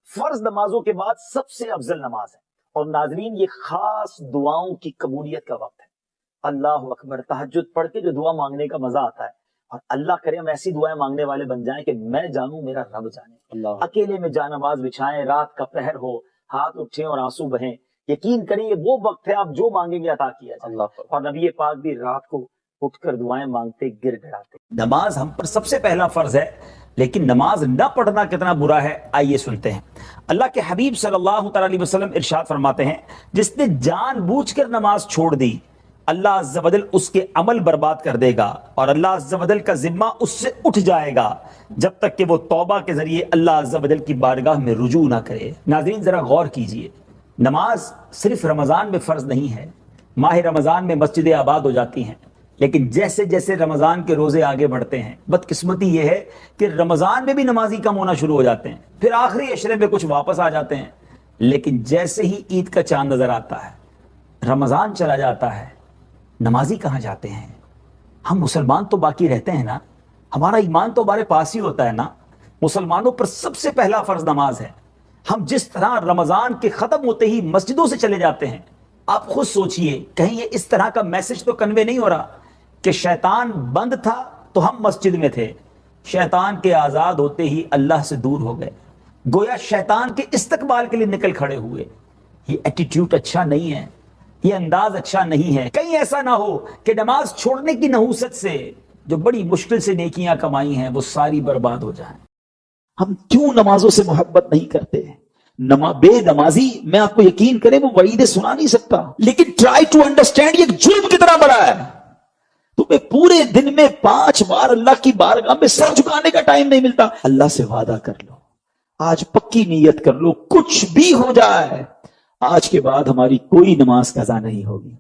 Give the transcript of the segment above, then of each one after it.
فرض نمازوں کے بعد سب سے افضل نماز ہے. اور ناظرین یہ خاص دعاؤں کی قبولیت کا وقت ہے. اللہ اکبر. تہجد پڑھ کے جو دعا مانگنے کا مزہ آتا ہے, اور اللہ کرے ہم ایسی دعائیں مانگنے والے بن جائیں کہ میں جانوں میرا رب جانے. اکیلے میں جا نماز بچھائیں, رات کا پہر ہو, ہاتھ اٹھیں اور آنسو بہیں, یقین کریں یہ وہ وقت ہے آپ جو مانگیں گے عطا کیا جائے. اور نبی پاک بھی رات کو اٹھ کر دعائیں مانگتے گر گڑاتے. نماز ہم پر سب سے پہلا فرض ہے, لیکن نماز نہ پڑھنا کتنا برا ہے آئیے سنتے ہیں. اللہ کے حبیب صلی اللہ تعالی علیہ وسلم ارشاد فرماتے ہیں, جس نے جان بوجھ کر نماز چھوڑ دی اللہ عز و جل اس کے عمل برباد کر دے گا, اور اللہ عز و جل کا ذمہ اس سے اٹھ جائے گا جب تک کہ وہ توبہ کے ذریعے اللہ عز و جل کی بارگاہ میں رجوع نہ کرے. ناظرین ذرا غور کیجئے, نماز صرف رمضان میں فرض نہیں ہے. ماہ رمضان میں مسجدیں آباد ہو جاتی ہیں, لیکن جیسے جیسے رمضان کے روزے آگے بڑھتے ہیں, بدقسمتی یہ ہے کہ رمضان میں بھی نمازی کم ہونا شروع ہو جاتے ہیں, پھر آخری عشرے میں کچھ واپس آ جاتے ہیں. لیکن جیسے ہی عید کا چاند نظر آتا ہے, رمضان چلا جاتا ہے, نمازی کہاں جاتے ہیں؟ ہم مسلمان تو باقی رہتے ہیں نا, ہمارا ایمان تو ہمارے پاس ہی ہوتا ہے نا. مسلمانوں پر سب سے پہلا فرض نماز ہے. ہم جس طرح رمضان کے ختم ہوتے ہی مسجدوں سے چلے جاتے ہیں, آپ خود سوچئے کہیں یہ اس طرح کا میسج تو کنوے نہیں ہو رہا کہ شیطان بند تھا تو ہم مسجد میں تھے, شیطان کے آزاد ہوتے ہی اللہ سے دور ہو گئے, گویا شیطان کے استقبال کے لیے نکل کھڑے ہوئے. یہ ایٹیٹیوڈ اچھا نہیں ہے, یہ انداز اچھا نہیں ہے. کہیں ایسا نہ ہو کہ نماز چھوڑنے کی نحوست سے جو بڑی مشکل سے نیکیاں کمائی ہیں وہ ساری برباد ہو جائیں. ہم کیوں نمازوں سے محبت نہیں کرتے؟ بے نمازی, میں آپ کو یقین کریں وہ وعیدیں سنا نہیں سکتا, لیکن ٹرائی ٹو انڈرسٹینڈ یہ جرم کتنا بڑا ہے. تمہیں پورے دن میں 5 بار اللہ کی بارگاہ میں سر جھکانے کا ٹائم نہیں ملتا. اللہ سے وعدہ کر لو, آج پکی نیت کر لو, کچھ بھی ہو جائے آج کے بعد ہماری کوئی نماز قضا نہیں ہوگی.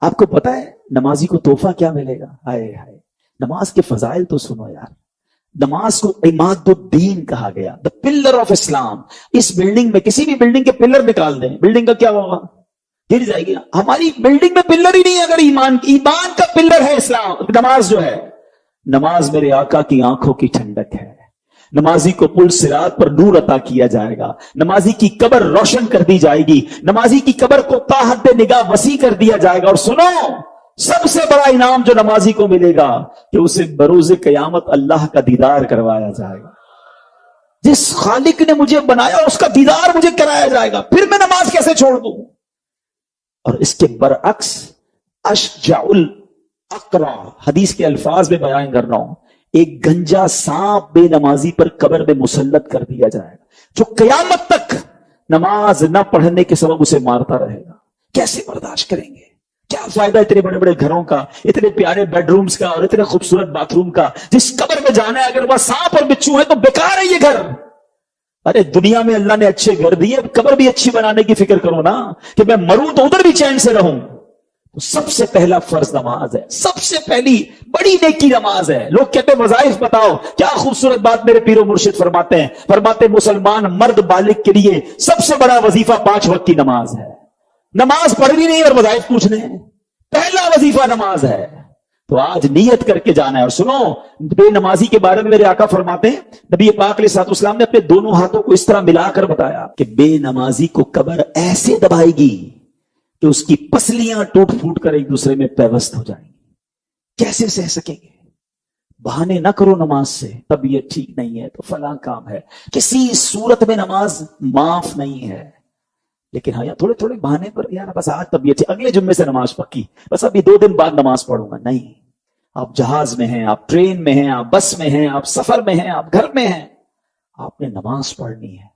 آپ کو پتا ہے نمازی کو تحفہ کیا ملے گا؟ ہائے ہائے, نماز کے فضائل تو سنو یار. نماز کو عماد الدین کہا گیا, دا پلر آف اسلام. اس بلڈنگ میں کسی بھی بلڈنگ کے پلر نکال دیں, بلڈنگ کا کیا ہوگا؟ گر جائے گی. ہماری بلڈنگ میں پلر ہی نہیں ہے. اگر ایمان کا پلر ہے اسلام, نماز جو ہے, نماز میرے آقا کی آنکھوں کی ٹھنڈک ہے. نمازی کو پل صراط پر نور عطا کیا جائے گا, نمازی کی قبر روشن کر دی جائے گی, نمازی کی قبر کو تا حد نگاہ وسیع کر دیا جائے گا. اور سنو, سب سے بڑا انعام جو نمازی کو ملے گا کہ اسے بروز قیامت اللہ کا دیدار کروایا جائے گا. جس خالق نے مجھے بنایا اس کا دیدار مجھے کرایا جائے گا, پھر میں نماز کیسے چھوڑ دوں؟ اور اس کے برعکس اشجع الاقرع, حدیث کے الفاظ میں بیان کر رہا ہوں, ایک گنجا سانپ بے نمازی پر قبر میں مسلط کر دیا جائے گا, جو قیامت تک نماز نہ پڑھنے کے سبب اسے مارتا رہے گا. کیسے برداشت کریں گے؟ کیا فائدہ اتنے بڑے بڑے گھروں کا, اتنے پیارے بیڈ رومز کا, اور اتنے خوبصورت باتھ روم کا, جس قبر میں جانا ہے اگر وہاں سانپ اور بچھو ہے تو بیکار ہے یہ گھر. ارے دنیا میں اللہ نے اچھے گھر دیے, قبر بھی اچھی بنانے کی فکر کرو نا, کہ میں مروں تو ادھر بھی چین سے رہوں. تو سب سے پہلا فرض نماز ہے, سب سے پہلی بڑی نیکی نماز ہے. لوگ کہتے ہیں وظائف بتاؤ, کیا خوبصورت بات میرے پیر و مرشد فرماتے ہیں, فرماتے مسلمان مرد بالغ کے لیے سب سے بڑا وظیفہ 5 وقت کی نماز ہے. نماز پڑھنی نہیں اور وظائف پوچھنے ہیں, پہلا وظیفہ نماز ہے. تو آج نیت کر کے جانا ہے. اور سنو, بے نمازی کے بارے میں میرے آقا فرماتے ہیں, نبی پاک علیہ الصلوۃ والسلام نے اپنے دونوں ہاتھوں کو اس طرح ملا کر بتایا کہ بے نمازی کو قبر ایسے دبائے گی کہ اس کی پسلیاں ٹوٹ پھوٹ کر ایک دوسرے میں پیوست ہو جائیں گی. کیسے سہ سکیں گے؟ بہانے نہ کرو نماز سے, طبیعت ٹھیک نہیں ہے تو فلاں کام ہے, کسی صورت میں نماز معاف نہیں ہے. لیکن ہاں تھوڑے تھوڑے بہانے پر, یار بس آج طبیعت, اگلے جمعے سے نماز پکی, بس ابھی 2 دن بعد نماز پڑھوں گا. نہیں, آپ جہاز میں ہیں, آپ ٹرین میں ہیں, آپ بس میں ہیں, آپ سفر میں ہیں, آپ گھر میں ہیں, آپ نے نماز پڑھنی ہے.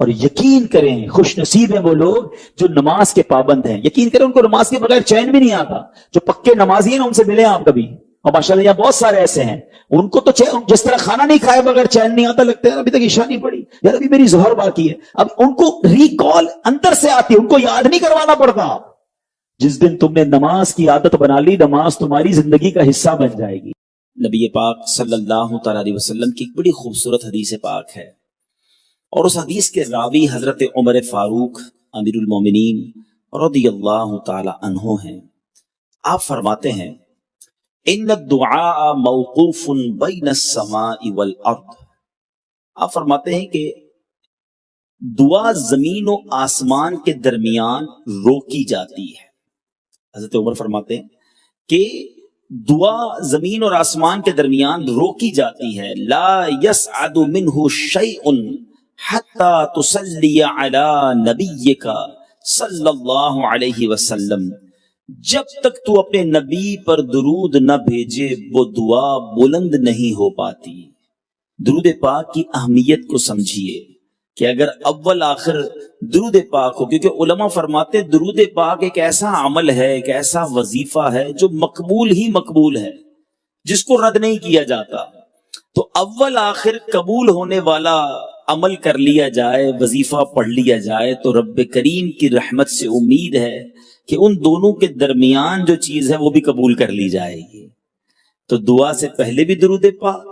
اور یقین کریں خوش نصیب ہیں وہ لوگ جو نماز کے پابند ہیں. یقین کریں ان کو نماز کے بغیر چین بھی نہیں آتا. جو پکے نمازی ہیں ان سے ملے آپ کبھی, اور ماشاءاللہ یہاں بہت سارے ایسے ہیں, ان کو تو جس طرح کھانا نہیں کھائے بغیر چین نہیں آتا, لگتا ہے ابھی تک عشاء نہیں پڑی, یار ابھی میری ظہر باقی ہے. اب ان کو ریکال اندر سے آتی ہے, ان کو یاد نہیں کروانا پڑتا. جس دن تم نے نماز کی عادت بنا لی, نماز تمہاری زندگی کا حصہ بن جائے گی. نبی پاک صلی اللہ تعالی علیہ وسلم کی ایک بڑی خوبصورت حدیث پاک ہے, اور اس حدیث کے راوی حضرت عمر فاروق امیر المومنین رضی اللہ تعالی عنہ ہیں. آپ فرماتے ہیں ان الدعاء موقوف بین السماء والارض. آپ فرماتے ہیں کہ دعا زمین و آسمان کے درمیان روکی جاتی ہے. حضرت عمر فرماتے ہیں کہ دعا زمین اور آسمان کے درمیان روکی جاتی ہے. لا يسعد منه شيء حتى تصلي على نبيك صلی اللہ علیہ وسلم. جب تک تو اپنے نبی پر درود نہ بھیجے وہ دعا بلند نہیں ہو پاتی. درود پاک کی اہمیت کو سمجھیے کہ اگر اول آخر درود پاک ہو، کیونکہ علماء فرماتے ہیں درود پاک ایک ایسا عمل ہے، ایک ایسا وظیفہ ہے جو مقبول ہی مقبول ہے، جس کو رد نہیں کیا جاتا. تو اول آخر قبول ہونے والا عمل کر لیا جائے، وظیفہ پڑھ لیا جائے تو رب کریم کی رحمت سے امید ہے کہ ان دونوں کے درمیان جو چیز ہے وہ بھی قبول کر لی جائے گی. تو دعا سے پہلے بھی درود پاک،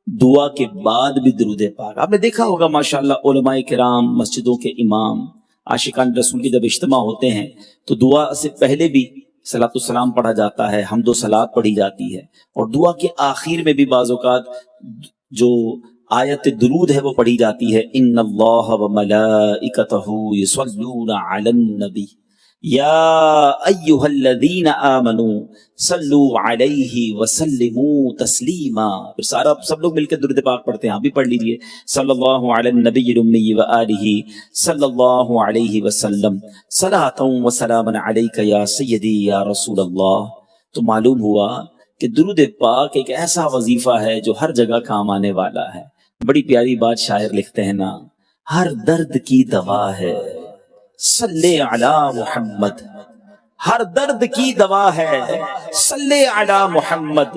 دعا کے بعد بھی درود پاک. آپ نے دیکھا ہوگا ماشاءاللہ علماء کرام، مسجدوں کے امام، عاشقان رسول کی جب اجتماع ہوتے ہیں تو دعا سے پہلے بھی صلاۃ السلام پڑھا جاتا ہے، حمد و صلات پڑھی جاتی ہے، اور دعا کے آخر میں بھی بعض اوقات جو آیت درود ہے وہ پڑھی جاتی ہے. ان اللہ وملائکتہ یصلون علی النبی یا ایہا الذین آمنوا صلوا علیہ وسلموا تسلیما. پھر سب لوگ مل کے درود پاک پڑھتے ہیں، آپ بھی پڑھ لیجئے. صلی اللہ علی النبی الامی وآلہ صلی اللہ علیہ وسلم صلاۃ و سلاما علیک یا سیدی یا رسول اللہ. تو معلوم ہوا کہ درود پاک ایک ایسا وظیفہ ہے جو ہر جگہ کام آنے والا ہے. بڑی پیاری بات شاعر لکھتے ہیں نا، ہر درد کی دوا ہے صلی علی محمد، ہر درد کی دوا ہے صلی علی محمد،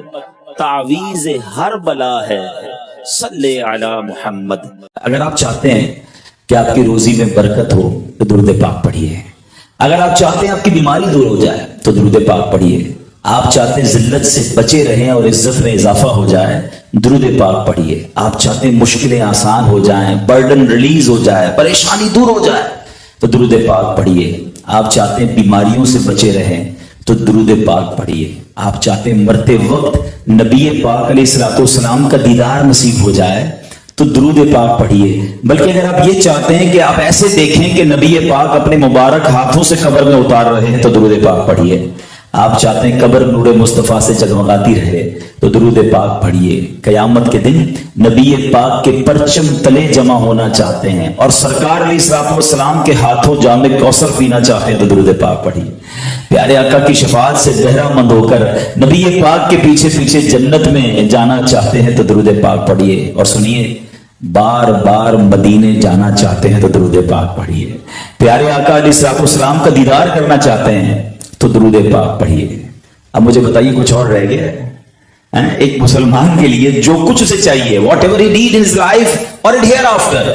تعویذ ہر بلا ہے صلی علی محمد. اگر آپ چاہتے ہیں کہ آپ کی روزی میں برکت ہو تو درود پاک پڑھیے. اگر آپ چاہتے ہیں آپ کی بیماری دور ہو جائے تو درود پاک پڑھیے. آپ چاہتے ہیں ذلت سے بچے رہیں اور عزت میں اضافہ ہو جائے، درود پاک پڑھیے. آپ چاہتے ہیں مشکلیں آسان ہو جائیں، برڈن ریلیز ہو جائے، پریشانی دور ہو جائے تو درود پاک پڑھیے. آپ چاہتے ہیں بیماریوں سے بچے رہیں تو درود پاک پڑھیے. آپ چاہتے ہیں مرتے وقت نبی پاک علیہ الصلوۃ والسلام کا دیدار نصیب ہو جائے تو درود پاک پڑھیے. بلکہ اگر آپ یہ چاہتے ہیں کہ آپ ایسے دیکھیں کہ نبی پاک اپنے مبارک ہاتھوں سے قبر میں اتار رہے ہیں تو درود پاک پڑھیے. آپ چاہتے ہیں قبر نور مصطفیٰ سے جگمگاتی رہے تو درود پاک پڑھیے. قیامت کے دن نبی پاک کے پرچم تلے جمع ہونا چاہتے ہیں اور سرکار علیہ الصلوۃ والسلام کے ہاتھوں جام کوثر پینا چاہتے ہیں تو درود پاک پڑھیے. پیارے آقا کی شفاعت سے بہرہ مند ہو کر نبی پاک کے پیچھے پیچھے جنت میں جانا چاہتے ہیں تو درود پاک پڑھیے. اور سنیے، بار بار مدینے جانا چاہتے ہیں تو درود پاک پڑھیے. پیارے آقا علیہ الصلوۃ والسلام کا دیدار کرنا چاہتے ہیں تو درود پاک پڑھیے. اب مجھے بتائیے کچھ اور رہ گیا ہے؟ ایک مسلمان کے لیے جو کچھ اسے چاہیے، what ever he need in his life اور ان ہیئر آفٹر،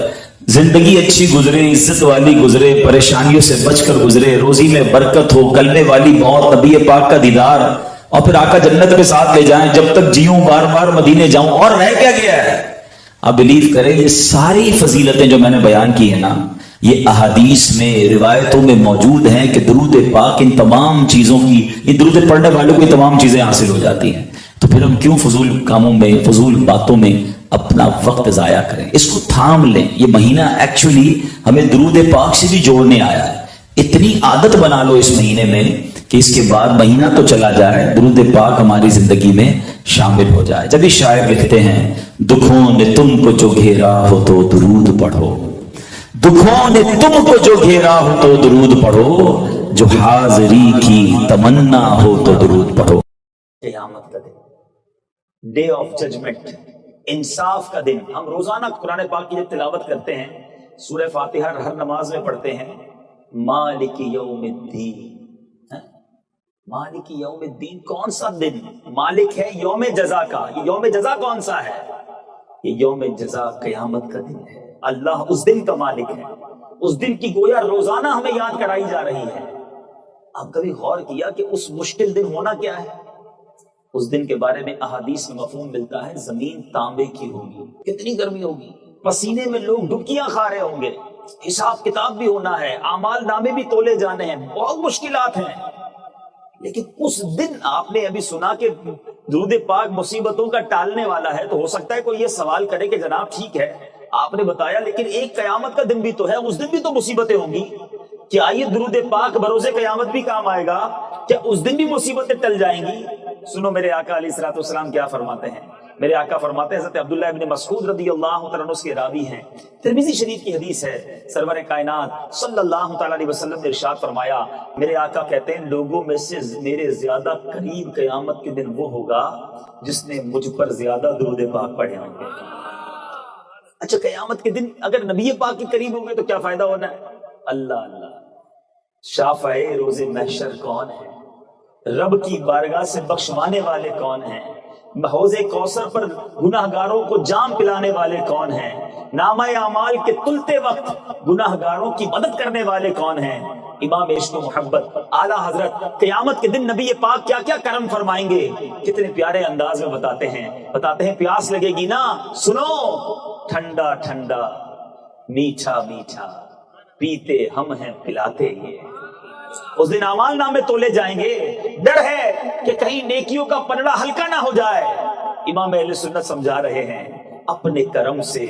زندگی اچھی گزرے، عزت والی گزرے، پریشانیوں سے بچ کر گزرے، روزی میں برکت ہو، کلمے والی موت، نبی پاک کا دیدار، اور پھر آقا جنت کے ساتھ لے جائیں. جب تک جیوں بار بار مدینے جاؤں. اور رہ کیا گیا ہے؟ آپ بلیو کریں، یہ ساری فضیلتیں جو میں نے بیان کی ہیں نا، یہ احادیث میں، روایتوں میں موجود ہیں کہ درود پاک ان تمام چیزوں کی، یہ درود پڑھنے والوں کو تمام چیزیں حاصل ہو جاتی ہیں. تو پھر ہم کیوں فضول کاموں میں، فضول باتوں میں اپنا وقت ضائع کریں؟ اس کو تھام لیں. یہ مہینہ ایکچولی ہمیں درود پاک سے بھی جوڑنے آیا ہے. اتنی عادت بنا لو اس مہینے میں کہ اس کے بعد مہینہ تو چلا جائے، درود پاک ہماری زندگی میں شامل ہو جائے. جب یہ شاعر لکھتے ہیں، دکھوں نے تم کو جو گھیرا ہو تو درود پڑھو، دکھوں نے تم کو جو گھیرا ہو تو درود پڑھو، جو حاضری کی تمنا ہو تو درود پڑھو. قیامت کا دن، ڈے آف ججمنٹ، انصاف کا دن. ہم روزانہ قرآن پاک کی جب تلاوت کرتے ہیں، سورہ فاتحہ ہر نماز میں پڑھتے ہیں، مالک یوم الدین. مالک یوم الدین کون سا دن؟ مالک ہے یوم جزا کا. یہ یوم جزا کون سا ہے؟ یہ یوم جزا قیامت کا دن ہے. اللہ اس دن کا مالک ہے. اس دن کی گویا روزانہ ہمیں یاد کرائی جا رہی ہے. آپ کبھی غور کیا کہ اس مشکل دن ہونا کیا ہے؟ اس دن کے بارے میں احادیث میں مفہوم ملتا ہے، زمین تانبے کی ہوگی. کتنی گرمی ہوگی، پسینے میں لوگ ڈبکیاں کھا رہے ہوں گے، حساب کتاب بھی ہونا ہے، اعمال نامے بھی تولے جانے ہیں، بہت مشکلات ہیں. لیکن اس دن آپ نے ابھی سنا کہ درود پاک مصیبتوں کا ٹالنے والا ہے، تو ہو سکتا ہے کوئی یہ سوال کرے کہ جناب ٹھیک ہے، آپ نے بتایا لیکن ایک قیامت کا دن بھی تو ہے, اس دن بھی تو مصیبتیں ہوں گی. کیا یہ درود پاک بروز قیامت بھی کام آئے گا؟ کیا اس دن بھی مصیبتیں ٹل جائیں گی؟ سنو میرے آقا علیہ الصلوۃ والسلام کیا فرماتے ہیں. میرے آقا فرماتے ہیں, حضرت عبداللہ ابن مسعود رضی اللہ تعالیٰ عنہ کے راوی ہیں, ترمذی شریف کی حدیث ہے, سرور کائنات صلی اللہ تعالیٰ علیہ وسلم نے ارشاد فرمایا, میرے آقا کہتے ہیں لوگوں میں سے میرے زیادہ قریب قیامت کے دن وہ ہوگا جس نے مجھ پر زیادہ درود پاک پڑھے ہوں گے. اچھا قیامت کے دن اگر نبی پاک کے قریب ہوں گے تو کیا فائدہ ہونا ہے؟ اللہ اللہ, شافع روز محشر کون ہے؟ رب کی بارگاہ سے بخشوانے والے کون ہیں؟ حوض کوثر پر گناہگاروں کو جام پلانے والے کون ہیں؟ نامہ اعمال کے تلتے وقت گناہگاروں کی مدد کرنے والے کون ہیں؟ امام عشق و محبت اعلیٰ حضرت قیامت کے دن نبی پاک کیا کیا کرم فرمائیں گے, کتنے پیارے انداز میں بتاتے ہیں پیاس لگے گی نا, سنو, ٹھنڈا ٹھنڈا میٹھا میٹھا پیتے ہم ہیں پلاتے یہ. اس دن اعمال نامے تولے جائیں گے, ڈر ہے کہ کہیں نیکیوں کا پلڑا ہلکا نہ ہو جائے. امام اہل سنت سمجھا رہے ہیں اپنے کرم سے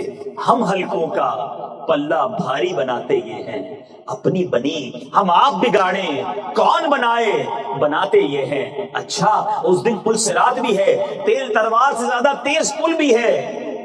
ہم ہلکوں کا پلہ بھاری بناتے یہ ہیں, اپنی بنی ہم آپ بگاڑیں کون بنائے بناتے یہ ہیں. اچھا اس دن پل صراط بھی ہے, تیل تلوار سے زیادہ تیز پل بھی ہے,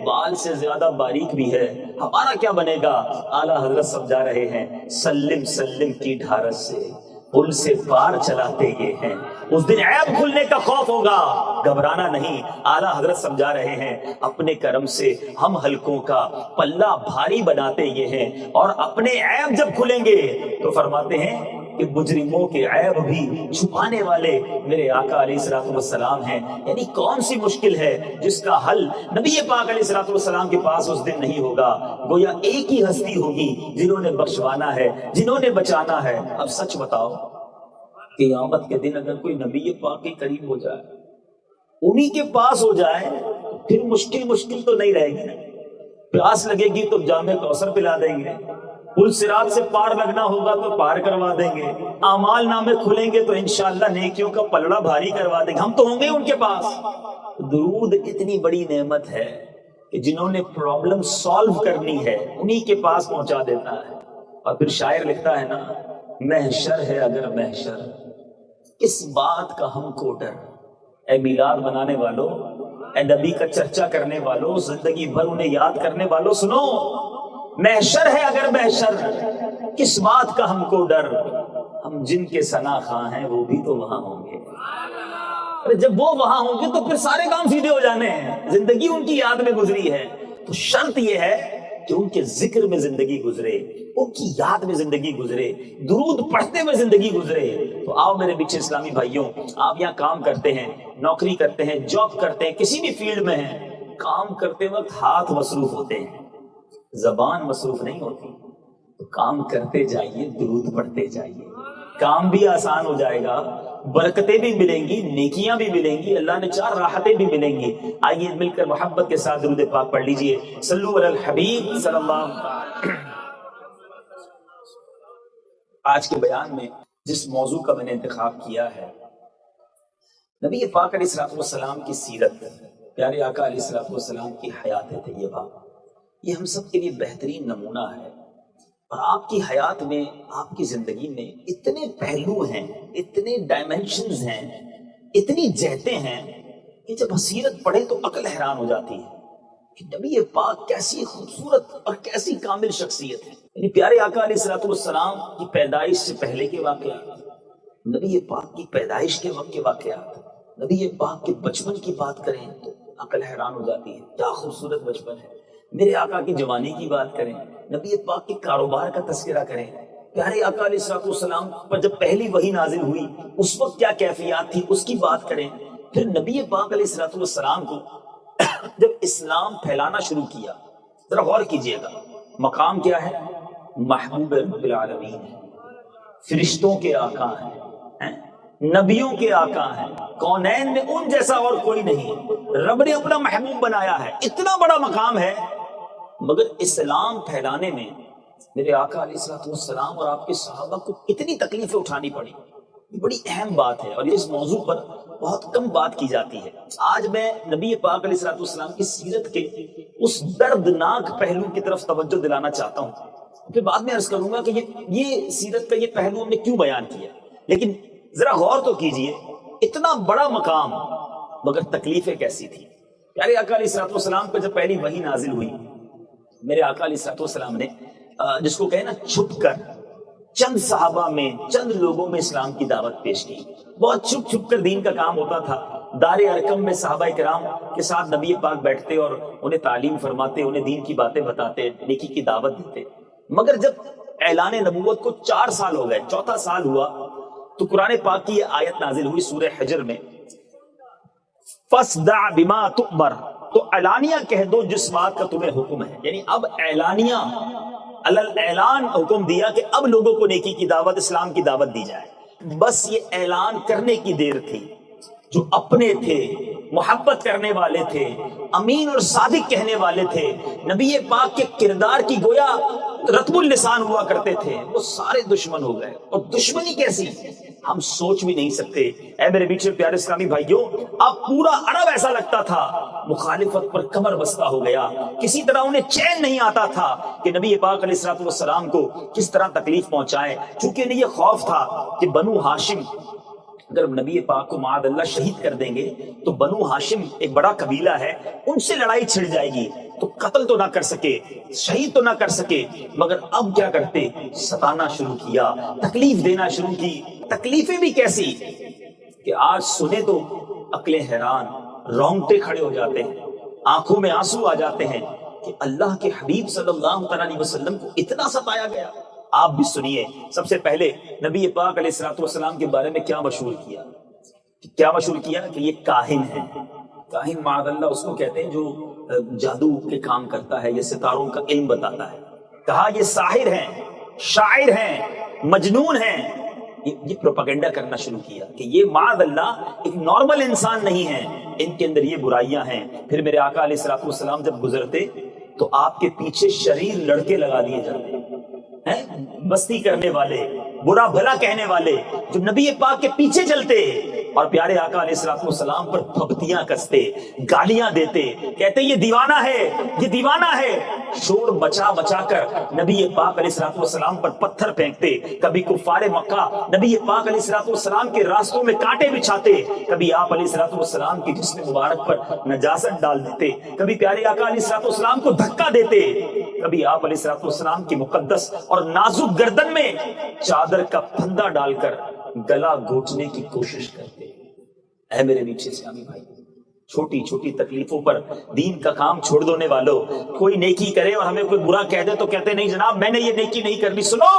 بال سے زیادہ باریک بھی ہے, ہمارا کیا بنے گا؟ اعلیٰ حضرت سمجھا رہے ہیں سلم سلم کی ڈھارس سے پل سے پار چلاتے یہ ہیں. اس دن عیب کھلنے کا خوف ہوگا, گھبرانا نہیں. اعلیٰ حضرت سمجھا رہے ہیں اپنے کرم سے ہم ہلکوں کا پلہ بھاری بناتے یہ ہیں, اور اپنے عیب جب کھلیں گے تو فرماتے ہیں کہ مجرموں کے عیب بھی چھپانے والے میرے آقا علیہ الصلوۃ والسلام ہیں. یعنی کون سی مشکل ہے جس کا حل نبی پاک علیہ الصلوۃ والسلام کے پاس اس دن نہیں ہوگا. گویا ایک ہی ہستی ہوگی جنہوں نے بخشوانا ہے, جنہوں نے بچانا ہے. اب سچ بتاؤ, قیامت کے دن اگر کوئی نبی پاک کے قریب ہو جائے, انہی کے پاس ہو جائے, پھر مشکل تو نہیں رہے گی. پیاس لگے گی تو جام کوثر پلا دیں گے, پل صراط سے پار لگنا ہوگا تو پار کروا دیں گے, اعمال نامے کھلیں گے تو انشاءاللہ نیکیوں کا پلڑا بھاری کروا دیں گے. ہم تو ہوں گے ان کے پاس. درود اتنی بڑی نعمت ہے کہ جنہوں نے پرابلم سالو کرنی ہے انہی کے پاس پہنچا دیتا ہے. اور پھر شاعر لکھتا ہے نا, محشر ہے اگر محشر کس بات کا ہم کو ڈر. اے میلاد بنانے والوں, اے نبی کا چرچا کرنے والوں, زندگی بھر انہیں یاد کرنے والوں, سنو, محشر ہے اگر محشر کس بات کا ہم کو ڈر. ہم جن کے ثنا خواں ہیں وہ بھی تو وہاں ہوں گے. جب وہ وہاں ہوں گے تو پھر سارے کام سیدھے ہو جانے ہیں. زندگی ان کی یاد میں گزری ہے, تو شرط یہ ہے کہ ان کے ذکر میں زندگی گزرے, ان کی یاد میں زندگی گزرے, درود پڑھتے ہوئے زندگی گزرے. تو آؤ میرے پیچھے اسلامی بھائیوں, آپ یہاں کام کرتے ہیں, نوکری کرتے ہیں, جاب کرتے ہیں, کسی بھی فیلڈ میں ہیں, کام کرتے وقت ہاتھ مصروف ہوتے ہیں, زبان مصروف نہیں ہوتی. تو کام کرتے جائیے, درود پڑھتے جائیے, کام بھی آسان ہو جائے گا, برکتیں بھی ملیں گی, نیکیاں بھی ملیں گی, اللہ نے 4 راحتیں بھی ملیں گی. آئیے مل کر محبت کے ساتھ درود پاک پڑھ لیجئے. صلو علی الحبیب صلی اللہ. آج کے بیان میں جس موضوع کا میں نے انتخاب کیا ہے, نبی پاک علیہ الصلوۃ والسلام کی سیرت, پیارے آقا علیہ الصلوۃ والسلام کی حیات طیبہ, یہ ہم سب کے لیے بہترین نمونہ ہے. اور آپ کی حیات میں, آپ کی زندگی میں اتنے پہلو ہیں, اتنے ڈائمینشنز ہیں, اتنی جہتیں ہیں کہ جب سیرت پڑھے تو عقل حیران ہو جاتی ہے کہ نبی پاک کیسی خوبصورت اور کیسی کامل شخصیت ہے. یعنی پیارے آقا علیہ الصلوۃ والسلام کی پیدائش سے پہلے کے واقعات, نبی پاک کی پیدائش کے وقت کے واقعات, نبی پاک کے بچپن کی بات کریں تو عقل حیران ہو جاتی ہے, کیا خوبصورت بچپن ہے. میرے آقا کی جوانی کی بات کریں, نبی پاک کے کاروبار کا تذکرہ کریں, پیارے آقا علیہ الصلوۃ والسلام پر جب پہلی وحی نازل ہوئی اس وقت کیا کیفیات تھی اس کی بات کریں. پھر نبی پاک علیہ الصلوۃ والسلام کو جب اسلام پھیلانا شروع کیا, ذرا غور کیجئے گا, مقام کیا ہے, محبوب رب العالمین ہے, فرشتوں کے آقا ہیں, نبیوں کے آقا ہیں, کونین میں ان جیسا اور کوئی نہیں, رب نے اپنا محبوب بنایا ہے, اتنا بڑا مقام ہے. مگر اسلام پھیلانے میں میرے آقا علیہ الصلوۃ والسلام اور آپ کے صحابہ کو کتنی تکلیفیں اٹھانی پڑی, بڑی اہم بات ہے. اور اس موضوع پر بہت کم بات کی جاتی ہے. آج میں نبی پاک علیہ الصلوۃ والسلام کی سیرت کے اس دردناک پہلو کی طرف توجہ دلانا چاہتا ہوں. پھر بعد میں عرض کروں گا کہ یہ سیرت کا یہ پہلو ہم نے کیوں بیان کیا. لیکن ذرا غور تو کیجئے، اتنا بڑا مقام مگر تکلیفیں کیسی تھی. پیارے آقا علیہ الصلوۃ والسلام پر جب پہلی وحی نازل ہوئی، میرے آقا علیہ الصلوۃ والسلام نے جس کو کہے نا چھپ کر چند صحابہ میں چند لوگوں میں اسلام کی دعوت پیش کی. بہت چھپ چھپ کر دین کا کام ہوتا تھا. دار ارقم میں صحابہ کرام کے ساتھ نبی پاک بیٹھتے اور انہیں تعلیم فرماتے، انہیں دین کی باتیں بتاتے، نیکی کی دعوت دیتے. مگر جب اعلان نبوت کو 4 سال ہو گئے، 4تھا سال ہوا، تو قرآن پاک کی یہ آیت نازل ہوئی سورہ حجر میں، فَاصْدَعْ بِمَا تُؤْمَرْ، تو اعلانیہ کہہ دو جس بات کا تمہیں حکم ہے. یعنی اب اعلانیہ اعلان حکم دیا کہ اب لوگوں کو نیکی کی دعوت، اسلام کی دعوت دی جائے. بس یہ اعلان کرنے کی دیر تھی. جو اپنے تھے، محبت کرنے والے تھے، امین اور صادق کہنے والے تھے، نبی پاک کے کردار کی گویا رتب اللسان ہوا کرتے تھے، وہ سارے دشمن ہو گئے. اور دشمنی کیسی ہم سوچ بھی نہیں سکتے. اے میرے بیچ پیارے اسلامی بھائیوں، اب پورا عرب ایسا لگتا تھا مخالفت پر کمر بستہ ہو گیا. کسی طرح انہیں چین نہیں آتا تھا کہ نبی پاک علیہ الصلوۃ والسلام کو کس طرح تکلیف پہنچائے. چونکہ انہیں یہ خوف تھا کہ بنو ہاشم اگر نبی پاک کو معاذ اللہ شہید کر دیں گے تو بنو ہاشم ایک بڑا قبیلہ ہے، ان سے لڑائی چھڑ جائے گی تو قتل تو نہ کر سکے، شہید تو نہ کر سکے. مگر اب کیا کرتے، ستانا شروع کیا، تکلیف دینا شروع کی. تکلیفیں بھی کیسی کہ آج سنے تو عقلیں حیران، رونگٹے کھڑے ہو جاتے ہیں، آنکھوں میں آنسو آ جاتے ہیں کہ اللہ کے حبیب صلی اللہ علیہ وسلم کو اتنا ستایا گیا. آپ بھی سنیے. سب سے پہلے نبی پاک علیہ الصلوۃ والسلام کے بارے میں کیا مشہور کیا کہ یہ کاہن ہے. کاہن معاذ اللہ اس کو کہتے ہیں جو جادو کے کام کرتا ہے، یہ ستاروں کا علم بتاتا ہے. کہا یہ ساحر ہیں، شاعر ہیں، مجنون ہیں. یہ پروپیگنڈا کرنا شروع کیا کہ یہ معاذ اللہ ایک نارمل انسان نہیں ہے، ان کے اندر یہ برائیاں ہیں. پھر میرے آقا علیہ الصلوۃ والسلام جب گزرتے تو آپ کے پیچھے شریر لڑکے لگا دیے جاتے ہیں، بستی کرنے والے، برا بھلا کہنے والے، جو نبی پاک کے پیچھے چلتے اور پیارے آقا علیہ الصلوۃ والسلام پر پھپتیاں کستے، گالیاں دیتے، کہتے یہ دیوانہ ہے، یہ دیوانہ ہے. شور بچا بچا کر نبی پاک علیہ الصلوۃ والسلام پر پتھر پھینکتے. کبھی کفار مکہ نبی پاک علیہ الصلوۃ والسلام کے راستوں میں کانٹے بچھاتے، کبھی آپ علیہ الصلوۃ والسلام کے جسم مبارک پر نجاست ڈال دیتے، کبھی پیارے آقا علیہ الصلوۃ والسلام کو دھکا دیتے، کبھی آپ علیہ الصلوۃ والسلام کی مقدس اور نازک گردن میں چادر کا پھندا ڈال کر گلا گھونٹنے کی کوشش کرتے. اے میرے نیچے اسلامی بھائی، چھوٹی چھوٹی تکلیفوں پر دین کا کام چھوڑ دونے والوں، کوئی نیکی کرے اور ہمیں کوئی برا کہہ دے تو کہتے نہیں جناب میں نے یہ نیکی نہیں کرنی. سنو،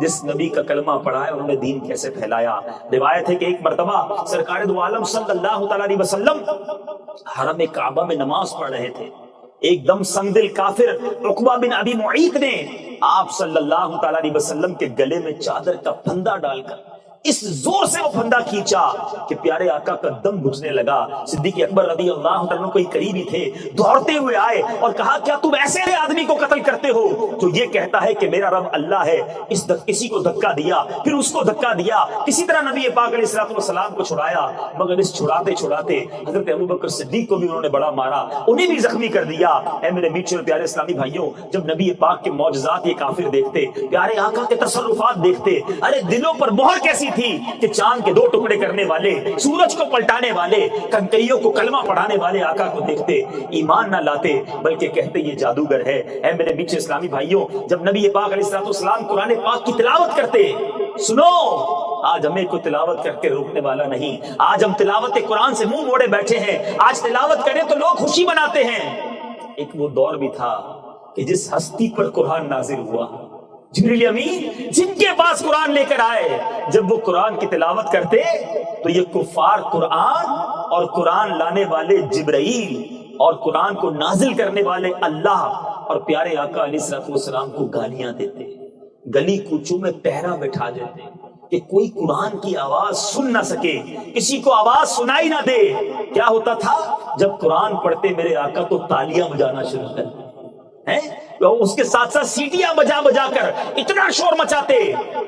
جس نبی کا کلمہ پڑھا ہے انہوں نے دین کیسے پھیلایا. روایت ہے کہ ایک مرتبہ سرکار دو عالم صلی اللہ تعالی علیہ وسلم حرم کعبہ میں نماز پڑھ رہے تھے. ایک دم سنگدل کافر عقبہ بن ابی معیط نے آپ صلی اللہ تعالی علیہ وسلم کے گلے میں چادر کا پھندا ڈال کر اس زور سے وہ پھندا کھینچا کہ پیارے آقا کا دم گھٹنے لگا. صدیق اکبر رضی اللہ عنہ کوئی قریبی تھے، دوڑتے ہوئے آئے اور کہا کیا تم ایسے آدمی کو قتل کرتے ہو جو یہ کہتا ہے کہ میرا رب اللہ ہے. کسی کو دھکا دیا، پھر اس کو دھکا دیا، کسی طرح نبی پاک علیہ الصلوۃ والسلام کو چھڑایا. مگر اس چھڑاتے چھڑاتے حضرت ابوبکر صدیق کو بھی انہوں نے بڑا مارا، انہیں بھی زخمی کر دیا. اے میرے میٹھے اور پیارے اسلامی بھائیوں، جب نبی پاک کے معجزات یہ کافر دیکھتے، پیارے آقا کے تصرفات دیکھتے، ارے دلوں پر مہر کیسی تھی کہ چاند کے 2 ٹکڑے کرنے والے، سورج کو پلٹانے والے، کنکریوں کو کلمہ پڑھانے والے آقا کو دیکھتے ایمان نہ لاتے بلکہ کہتے یہ جادوگر ہے. اے میرے بیچ اسلامی بھائیوں، جب نبی پاک علیہ الصلوۃ والسلام قرآن پاک کی تلاوت کرتے، سنو، آج ہمیں کوئی تلاوت کر کے روکنے والا نہیں. آج ہم تلاوت قرآن سے منہ موڑے بیٹھے ہیں. آج تلاوت کریں تو لوگ خوشی مناتے ہیں. ایک وہ دور بھی تھا کہ جس ہستی پر قرآن نازل ہوا، جبریل امین جن کے پاس قرآن لے کر آئے، جب وہ قرآن کی تلاوت کرتے تو یہ کفار قرآن اور قرآن لانے والے جبرائیل اور قرآن کو نازل کرنے والے اللہ اور پیارے آقا علیہ الصلوۃ والسلام کو گالیاں دیتے، گلی کوچوں میں پہرا بٹھا دیتے کہ کوئی قرآن کی آواز سن نہ سکے، کسی کو آواز سنائی نہ دے. کیا ہوتا تھا جب قرآن پڑھتے میرے آقا تو تالیاں بجانا شروع کرتے ہیں. تو اس کے ساتھ ساتھ سیٹیاں بجا بجا کر اتنا شور مچاتے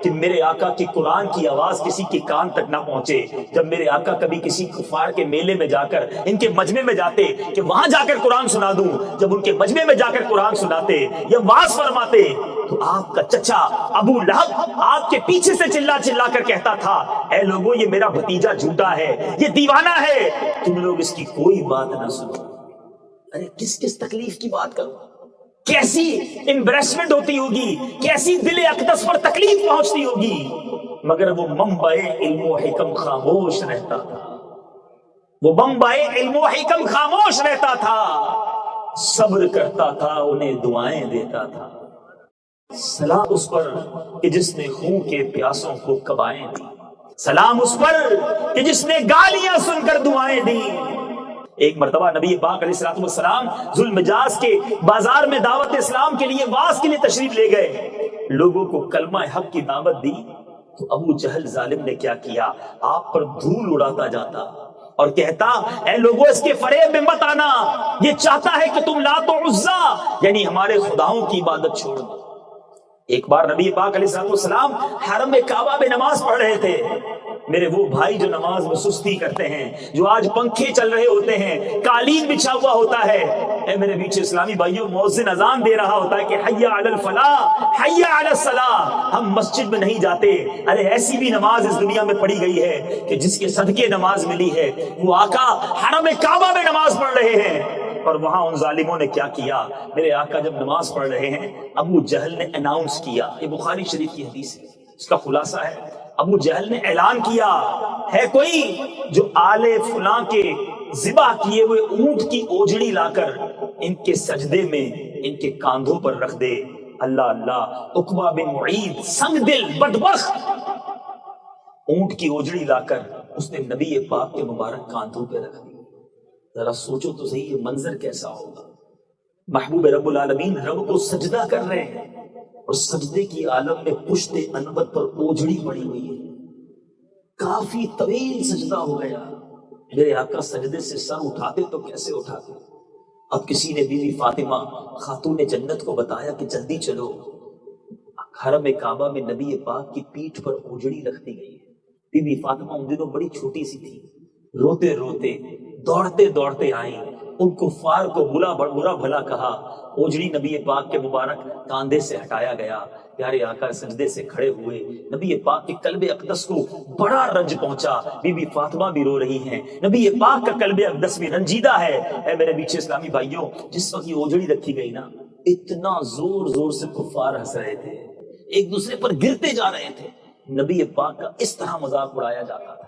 کہ میرے آقا کی قرآن کی آواز کسی کے کان تک نہ پہنچے. جب میرے آقا کبھی کسی کفار کے میلے میں جا کر ان کے مجمع میں جاتے کہ وہاں جا کر قرآن سنا دوں، جب ان کے مجمع میں جا کر قرآن سناتے یا واز فرماتے تو آپ کا چچا ابو لہب آپ کے پیچھے سے چلا چلا کر کہتا تھا اے لوگوں یہ میرا بھتیجا جھوٹا ہے، یہ دیوانہ ہے، تم لوگ اس کی کوئی بات نہ سنو. ارے کس کس تکلیف کی بات کرو، کیسی امبریسمنٹ ہوتی ہوگی، کیسی دل اقدس پر تکلیف پہنچتی ہوگی، مگر وہ منبع علم و حکم خاموش رہتا تھا. وہ منبع علم و حکم خاموش رہتا تھا، صبر کرتا تھا، انہیں دعائیں دیتا تھا. سلام اس پر کہ جس نے خون کے پیاسوں کو کبائیں دی، سلام اس پر کہ جس نے گالیاں سن کر دعائیں دی. ایک مرتبہ نبی پاک علیہ السلام ذوالمجاز کے بازار میں دعوت اسلام کے لیے واز کے لیے تشریف لے گئے، لوگوں کو کلمہ حق کی دعوت دی تو ابو جہل ظالم نے کیا کیا، آپ پر دھول اڑاتا جاتا اور کہتا اے لوگوں اس کے فریب میں مت آنا، یہ چاہتا ہے کہ تم لات و عزا یعنی ہمارے خداؤں کی عبادت چھوڑ دو. ایک بار نبی پاک علیہ السلام حرم کعبہ میں نماز پڑھ رہے تھے. میرے وہ بھائی جو نماز میں سستی کرتے ہیں، جو آج پنکھے چل رہے ہوتے ہیں، قالین بچھا ہوا ہوتا ہے، اے میرے بیچ اسلامی بھائیوں مؤذن اذان دے رہا ہوتا ہے کہ حی علی الفلاح حی علی الصلاح، ہم مسجد میں نہیں جاتے. ارے ایسی بھی نماز اس دنیا میں پڑھی گئی ہے کہ جس کے صدقے نماز ملی ہے، وہ آقا حرم کعبہ میں نماز پڑھ رہے ہیں. اور وہاں ان ظالموں نے کیا کیا، میرے آقا جب نماز پڑھ رہے ہیں ابو جہل نے اناؤنس کیا، یہ بخاری شریف کی حدیث ہے، اس کا خلاصہ ہے ابو جہل نے اعلان کیا ہے کوئی جو آل فلاں کے ذبح کیے ہوئے اونٹ کی اوجڑی لا کر ان کے سجدے میں ان کے کاندھوں پر رکھ دے. اللہ اللہ، عقبہ بن معید سنگ دل بدبخت اونٹ کی اوجڑی لا کر اس نے نبی پاک کے مبارک کاندھوں پہ رکھ دی. ذرا سوچو تو صحیح یہ منظر کیسا ہوگا. محبوب رب العالمین رب کو سجدہ کر رہے ہیں اور سجدے کی عالم میں پشت انبت پر اوجڑی پڑی ہوئی ہے، کافی طویل سجدہ ہو گیا. میرے آقا سجدے سے سر اٹھاتے تو کیسے اٹھاتے. اب کسی نے بیوی فاطمہ خاتون جنت کو بتایا کہ جلدی چلو، حرم کعبہ میں نبی پاک کی پیٹھ پر اوجڑی رکھ دی گئی ہے. بیوی فاطمہ ان دنوں بڑی چھوٹی سی تھی، روتے روتے دوڑتے دوڑتے آئیں، ان کفار کو برا بھلا کہا، اوجڑی نبی پاک کے مبارک کاندھے سے ہٹایا گیا. پیارے آقا سجدے سے کھڑے ہوئے، نبی پاک کے قلب اقدس کو بڑا رنج پہنچا. بی بی فاطمہ بھی رو رہی ہیں، نبی پاک کا قلب اقدس بھی رنجیدہ ہے. اے میرے پیچھے اسلامی بھائیوں، جس وقت یہ اوجڑی رکھی گئی نا، اتنا زور زور سے کفار ہنس رہے تھے، ایک دوسرے پر گرتے جا رہے تھے. نبی پاک کا اس طرح مذاق اڑایا جاتا تھا.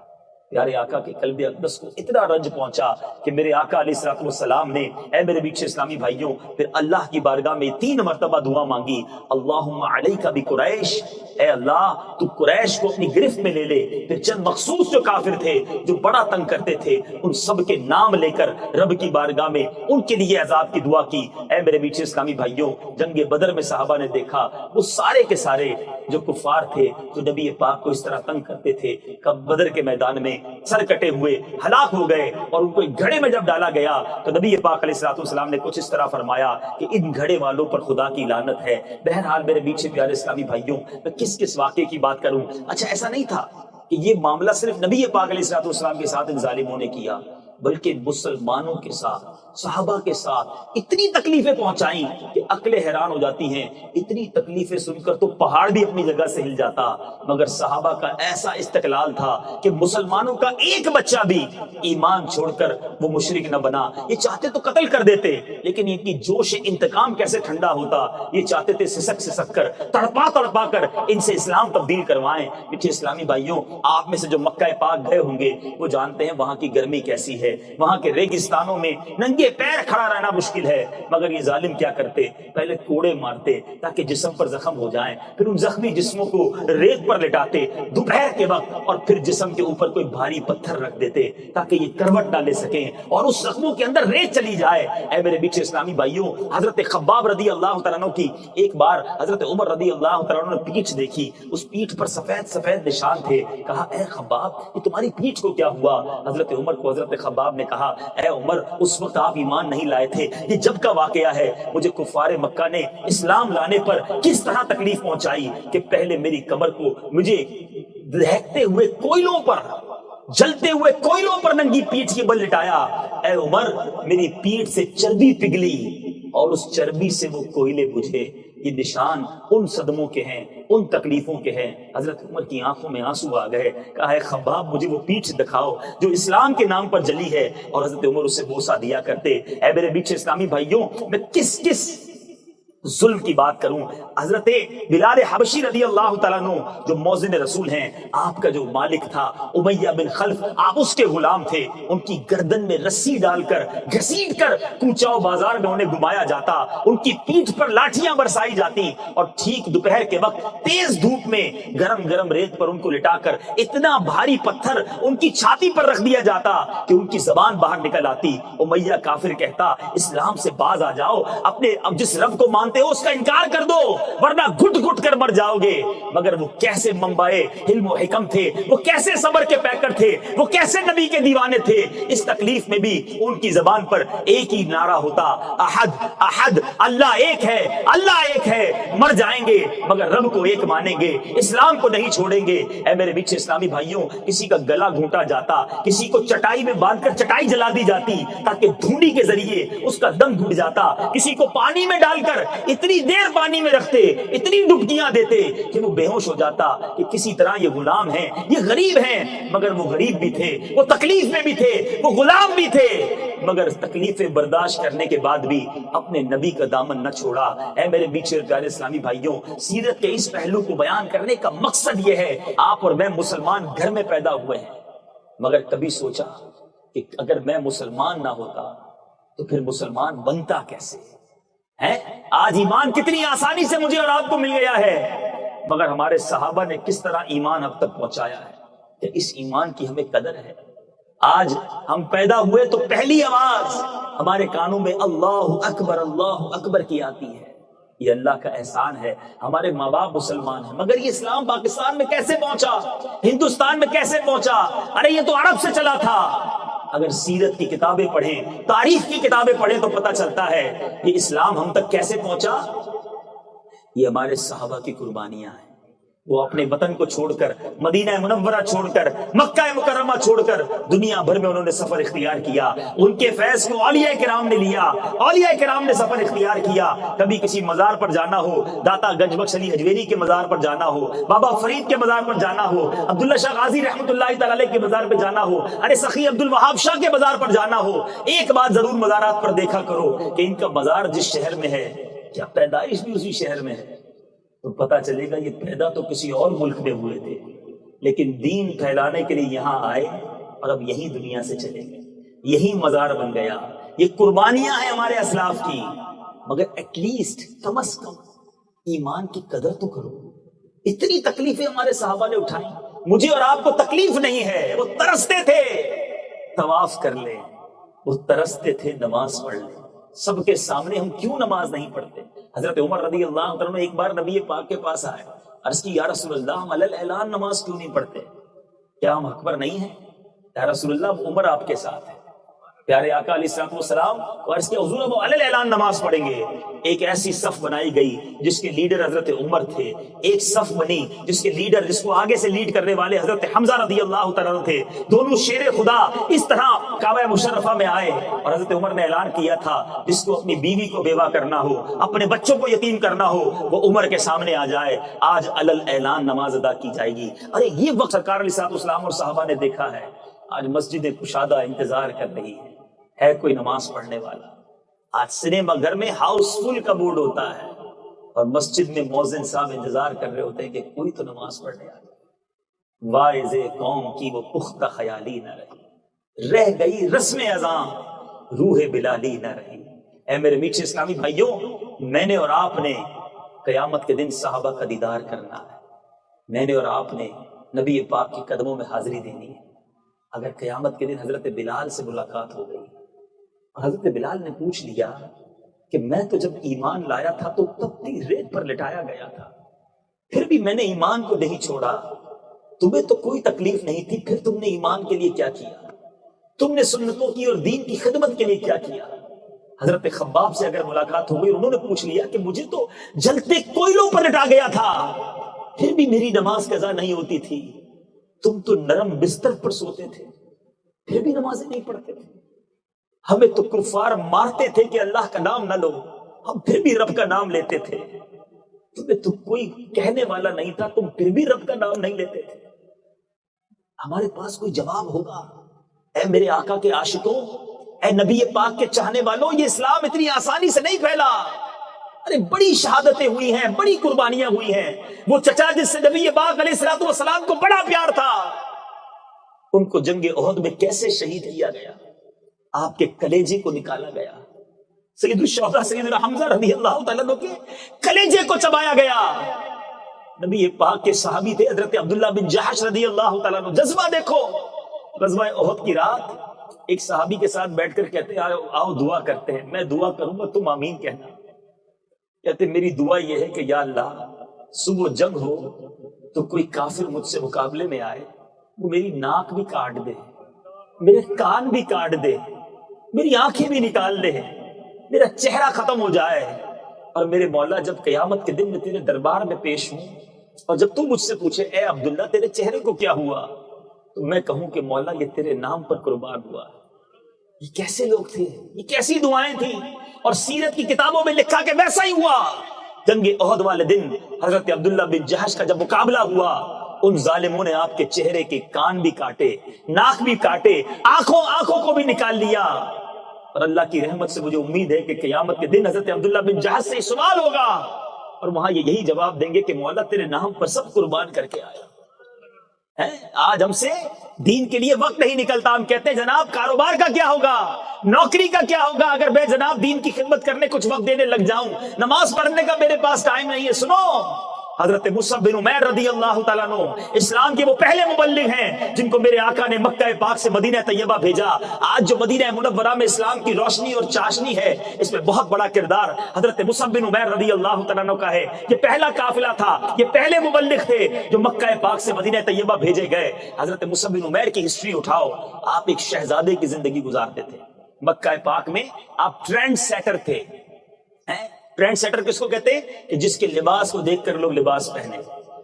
پیارے آقا کے قلب اقدس کو اتنا رنج پہنچا کہ میرے آقا علیہ السلام نے اے میرے بیچ اسلامی بھائیوں پھر اللہ کی بارگاہ میں 3 مرتبہ دعا مانگی، اللہم علیک بقریش، اے اللہ تو قریش کو اپنی گرفت میں لے لے. پھر چند مخصوص جو کافر تھے جو بڑا تنگ کرتے تھے ان سب کے نام لے کر رب کی بارگاہ میں ان کے لیے عذاب کی دعا کی. اے میرے بیچ اسلامی بھائیوں، جنگ بدر میں صحابہ نے دیکھا وہ سارے کے سارے جو کفار تھے جو نبی پاک کو اس طرح تنگ کرتے تھے، کب بدر کے میدان میں سر کٹے ہوئے ہلاک ہو گئے. اور ان کو ایک گھڑے میں جب ڈالا گیا تو نبی پاک علیہ السلام نے کچھ اس طرح فرمایا کہ ان گھڑے والوں پر خدا کی لعنت ہے. بہرحال میرے بیچ پیارے اسلامی بھائیوں، میں کس واقعے کی بات کروں. اچھا ایسا نہیں تھا کہ یہ معاملہ صرف نبی پاک علیہ السلام کے ساتھ ان ظالموں نے کیا، بلکہ مسلمانوں کے ساتھ، صحابہ کے ساتھ اتنی تکلیفیں پہنچائیں کہ عقلیں حیران ہو جاتی ہیں. اتنی تکلیفیں سن کر تو پہاڑ بھی اپنی جگہ سے ہل جاتا، مگر صحابہ کا ایسا استقلال تھا کہ مسلمانوں کا ایک بچہ بھی ایمان چھوڑ کر وہ مشرک نہ بنا. یہ چاہتے تو قتل کر دیتے، لیکن ان کی جوش انتقام کیسے ٹھنڈا ہوتا، یہ چاہتے تھے سسک کر تڑپا کر ان سے اسلام تبدیل کروائیں. پیچھے اسلامی بھائیوں، آپ میں سے جو مکہ پاک گئے ہوں گے وہ جانتے ہیں وہاں کی گرمی کیسی ہے. وہاں کے ریگستانوں میں ننگے پیر کھڑا رہنا مشکل ہے، مگر یہ ظالم کیا کرتے، پہلے کوڑے مارتے تاکہ جسم پر زخم ہو جائیں، پھر ان زخمی جسموں کو ریت پر لٹاتے دوپہر کے وقت، اور پھر جسم کے اوپر کوئی بھاری پتھر رکھ دیتے تاکہ یہ کروٹ نہ لے سکیں اور اس زخموں کے اندر ریت چلی جائے. اے میرے بیچ اسلامی بھائیوں، حضرت خباب رضی اللہ تعالیٰ عنہ کی ایک بار حضرت عمر رضی اللہ تعالیٰ عنہ نے پیٹھ دیکھی، اس پیٹھ پر سفید نشان تھے. کہا اے خباب یہ تمہاری پیٹھ کو کیا ہوا؟ حضرت عمر کو حضرت خباب خباب نے کہا اے عمر اس وقت آپ ایمان نہیں لائے تھے، یہ جب کا واقعہ ہے، مجھے کفار مکہ نے اسلام لانے پر کس طرح تکلیف پہنچائی کہ پہلے میری کمر کو مجھے دہکتے ہوئے کوئلوں پر، جلتے ہوئے کوئلوں پر ننگی پیٹھ کے بل لٹایا، اے عمر میری پیٹھ سے چربی پگھلی اور اس چربی سے وہ کوئلے بجھے۔ یہ نشان ان صدموں کے ہیں، ان تکلیفوں کے ہیں۔ حضرت عمر کی آنکھوں میں آنسو آ گئے، کہا ہے خباب مجھے وہ پیٹھ دکھاؤ جو اسلام کے نام پر جلی ہے، اور حضرت عمر اسے بوسہ دیا کرتے۔ اے میرے میٹھے اسلامی بھائیوں، میں کس ظلم کی بات کروں۔ حضرت بلال حبشی رضی اللہ تعالیٰ عنہ جو مؤذن رسول ہیں، آپ کا جو مالک تھا امیہ بن خلف، آپ اس کے غلام تھے، ان کی گردن میں رسی ڈال کر گھسیٹ کر کوچہ و بازار میں انہیں گھمایا جاتا، ان کی پیٹھ پر لاٹھیاں برسائی جاتی، اور ٹھیک دوپہر کے وقت تیز دھوپ میں گرم گرم ریت پر ان کو لٹا کر اتنا بھاری پتھر ان کی چھاتی پر رکھ دیا جاتا کہ ان کی زبان باہر نکل آتی۔ امیہ کافر کہتا اسلام سے باز آ جاؤ، اپنے اب جس رب کو مانتے ہو اس کا انکار کر دو ورنہ گھٹ گھٹ کر مر جاؤ گے۔ مگر وہ کیسے منبعے علم و حکم تھے، وہ کیسے صبر کے پیکر تھے، وہ کیسے نبی کے دیوانے تھے۔ اس تکلیف میں بھی ان کی زبان پر ایک ہی نعرہ ہوتا، احد احد، اللہ ایک ہے، اللہ ایک ہے، مر جائیں گے مگر رب کو ایک مانیں گے، اسلام کو نہیں چھوڑیں گے۔ اے میرے میٹھے اسلامی بھائیوں، کسی کا گلا گھونٹا جاتا، کسی کو چٹائی میں باندھ کر چٹائی جلا دی جاتی تاکہ دھونی کے ذریعے اس کا دم گھٹ جاتا، کسی کو پانی میں ڈال کر اتنی دیر پانی میں رکھتے، اتنی ڈبکیاں دیتے کہ وہ بے ہوش ہو جاتا، کہ کسی طرح یہ غلام ہیں، یہ غریب ہیں، مگر وہ غریب بھی تھے، وہ تکلیف میں بھی تھے، وہ غلام بھی تھے، مگر تکلیفیں برداشت کرنے کے بعد بھی اپنے نبی کا دامن نہ چھوڑا۔ اے میرے میٹھے پیارے اسلامی بھائیوں، سیرت کے اس پہلو کو بیان کرنے کا مقصد یہ ہے، آپ اور میں مسلمان گھر میں پیدا ہوئے ہیں، مگر کبھی سوچا کہ اگر میں مسلمان نہ ہوتا تو پھر مسلمان بنتا کیسے ہے؟ آج ایمان کتنی آسانی سے مجھے اور آپ کو مل گیا ہے، مگر ہمارے صحابہ نے کس طرح ایمان اب تک پہنچایا ہے کہ اس ایمان کی ہمیں قدر ہے۔ آج ہم پیدا ہوئے تو پہلی آواز ہمارے کانوں میں اللہ اکبر کی آتی ہے۔ یہ اللہ کا احسان ہے، ہمارے ماں باپ مسلمان ہیں، مگر یہ اسلام پاکستان میں کیسے پہنچا، ہندوستان میں کیسے پہنچا؟ ارے یہ تو عرب سے چلا تھا۔ اگر سیرت کی کتابیں پڑھیں، تاریخ کی کتابیں پڑھیں تو پتہ چلتا ہے یہ اسلام ہم تک کیسے پہنچا۔ یہ ہمارے صحابہ کی قربانیاں ہیں، وہ اپنے وطن کو چھوڑ کر، مدینہ منورہ چھوڑ کر، مکہ مکرمہ چھوڑ کر دنیا بھر میں انہوں نے سفر اختیار کیا۔ ان کے فیض کو اولیاء کرام نے لیا، اولیاء کرام نے سفر اختیار کیا۔ کبھی کسی مزار پر جانا ہو، داتا گنج بخش علی حجویری کے مزار پر جانا ہو، بابا فرید کے مزار پر جانا ہو، عبداللہ شاہ غازی رحمۃ اللہ تعالی علیہ کے مزار پر جانا ہو، ارے سخی عبد الوہاب شاہ کے مزار پر جانا ہو، ایک بات ضرور مزارات پر دیکھا کرو کہ ان کا مزار جس شہر میں ہے، کیا پیدائش بھی اسی شہر میں ہے؟ تو پتہ چلے گا یہ پیدا تو کسی اور ملک میں ہوئے تھے، لیکن دین پھیلانے کے لیے یہاں آئے اور اب یہی دنیا سے چلے گئے، یہی مزار بن گیا۔ یہ قربانیاں ہیں ہمارے اسلاف کی، مگر ایٹ لیسٹ کم از کم ایمان کی قدر تو کرو۔ اتنی تکلیفیں ہمارے صحابہ نے اٹھائی، مجھے اور آپ کو تکلیف نہیں ہے۔ وہ ترستے تھے طواف کر لیں، وہ ترستے تھے نماز پڑھ لیں۔ سب کے سامنے ہم کیوں نماز نہیں پڑھتے؟ حضرت عمر رضی اللہ عنہ ایک بار نبی پاک کے پاس آئے، عرض کی یا رسول اللہ ہم علی الاعلان نماز کیوں نہیں پڑھتے؟ کیا ہم اکبر نہیں ہیں؟ یا رسول اللہ عمر آپ کے ساتھ ہے۔ پیارے آقا علیہ الصلوۃ والسلام عرض کے حضور اب علی الاعلان نماز پڑھیں گے۔ ایک ایسی صف بنائی گئی جس کے لیڈر حضرت عمر تھے، ایک صف بنی جس کے لیڈر، جس کو آگے سے لیڈ کرنے والے حضرت حمزہ رضی اللہ تعالیٰ عنہ تھے۔ دونوں شیر خدا اس طرح کعبہ مشرفہ میں آئے اور حضرت عمر نے اعلان کیا تھا جس کو اپنی بیوی کو بیوہ کرنا ہو، اپنے بچوں کو یتیم کرنا ہو، وہ عمر کے سامنے آ جائے، آج علی الاعلان نماز ادا کی جائے گی۔ ارے یہ وقت سرکار علیہ الصلوۃ والسلام اور صحابہ نے دیکھا ہے۔ آج مسجد کشادہ انتظار کر رہی ہے کوئی نماز پڑھنے والا؟ آج سنیما گھر میں ہاؤس فل کا بورڈ ہوتا ہے اور مسجد میں مؤذن صاحب انتظار کر رہے ہوتے ہیں کہ کوئی تو نماز پڑھنے آ جائے۔ واعظ قوم کی وہ پختہ خیالی نہ رہی، رہ گئی رسم اذاں، روح بلالی نہ رہی۔ اے میرے میٹھے اسلامی بھائیوں، میں نے اور آپ نے قیامت کے دن صحابہ کا دیدار کرنا ہے، میں نے اور آپ نے نبی پاک کے قدموں میں حاضری دینی ہے۔ اگر قیامت کے دن حضرت بلال سے ملاقات ہو گئی اور حضرت بلال نے پوچھ لیا کہ میں تو جب ایمان لایا تھا تو تپتی ریت پر لٹایا گیا تھا، پھر بھی میں نے ایمان کو نہیں چھوڑا، تمہیں تو کوئی تکلیف نہیں تھی، پھر تم نے ایمان کے لیے کیا کیا؟ تم نے سنتوں کی اور دین کی خدمت کے لیے کیا کیا؟ حضرت خباب سے اگر ملاقات ہو گئی، انہوں نے پوچھ لیا کہ مجھے تو جلتے کوئلوں پر لٹا گیا تھا، پھر بھی میری نماز قضا نہیں ہوتی تھی، تم تو نرم بستر پر سوتے تھے، پھر بھی نمازیں نہیں پڑھتے تھے، ہمیں تو کفار مارتے تھے کہ اللہ کا نام نہ لو، ہم پھر بھی رب کا نام لیتے تھے، تمہیں تو کوئی کہنے والا نہیں تھا، تم پھر بھی رب کا نام نہیں لیتے تھے۔ ہمارے پاس کوئی جواب ہوگا؟ اے میرے آقا کے عاشقوں، اے نبی پاک کے چاہنے والوں، یہ اسلام اتنی آسانی سے نہیں پھیلا، ارے بڑی شہادتیں ہوئی ہیں، بڑی قربانیاں ہوئی ہیں۔ وہ چچا جس سے نبی پاک علیہ الصلوۃ والسلام کو بڑا پیار تھا، ان کو جنگ احد میں کیسے شہید کیا گیا، آپ کے کلیجے کو نکالا گیا، سید الشہداء سیدنا حمزہ رضی اللہ تعالیٰ عنہ کے کلیجے کو چبایا گیا۔ نبی پاک کے صحابی تھے حضرت عبداللہ بن جحش رضی اللہ تعالیٰ عنہ۔ جذبہ دیکھو، غزوہ احد کی رات ایک صحابی کے ساتھ بیٹھ کر کہتے ہیں آؤ دعا کرتے ہیں، میں دعا کروں گا تم آمین کہنا۔ کہتے میری دعا یہ ہے کہ یا اللہ صبح جنگ ہو تو کوئی کافر مجھ سے مقابلے میں آئے، وہ میری ناک بھی کاٹ دے، میرے کان بھی کاٹ دے، میری آنکھیں بھی نکال دے، میرا چہرہ ختم ہو جائے، اور میرے مولا جب قیامت کے دن میں تیرے دربار میں پیش ہوں اور جب تو مجھ سے پوچھے اے عبداللہ تیرے چہرے کو کیا ہوا، تو میں کہوں کہ مولا یہ تیرے نام پر قربان ہوا۔ یہ کیسے لوگ تھے، یہ کیسی دعائیں تھیں، اور سیرت کی کتابوں میں لکھا کہ ویسا ہی ہوا۔ جنگ احد والے دن حضرت عبداللہ بن جحش کا جب مقابلہ ہوا، ان ظالموں نے آپ کے چہرے کے کان بھی کاٹے، ناک بھی کاٹے، آنکھوں کو بھی نکال لیا، اور اللہ کی رحمت سے مجھے امید ہے کہ قیامت کے دن حضرت عبداللہ بن جحش سے سوال ہوگا اور وہاں یہ یہی جواب دیں گے کہ مولا تیرے نام پر سب قربان کر کے آیا۔ آج ہم سے دین کے لیے وقت نہیں نکلتا، ہم کہتے ہیں جناب کاروبار کا کیا ہوگا، نوکری کا کیا ہوگا اگر میں جناب دین کی خدمت کرنے کچھ وقت دینے لگ جاؤں، نماز پڑھنے کا میرے پاس ٹائم نہیں ہے۔ سنو، حضرت مصعب بن عمیر رضی اللہ تعالیٰ عنہ اسلام کے وہ پہلے مبلغ ہیں جن کو میرے آقا نے مکہ پاک سے مدینہ طیبہ بھیجا۔ آج جو مدینہ منورہ میں اسلام کی روشنی اور چاشنی ہے، اس میں بہت بڑا کردار حضرت مصعب بن عمیر رضی اللہ تعالیٰ عنہ کا ہے۔ یہ پہلا قافلہ تھا، یہ پہلے مبلغ تھے جو مکہ پاک سے مدینہ طیبہ بھیجے گئے۔ حضرت مصعب بن عمیر کی ہسٹری اٹھاؤ، آپ ایک شہزادے کی زندگی گزارتے تھے مکہ پاک میں، آپ ٹرینڈ سیٹر تھے۔ ٹرینڈ سیٹر کس کو کہتے ہیں؟ کہ جس کے لباس کو دیکھ کر لوگ لباس پہنے،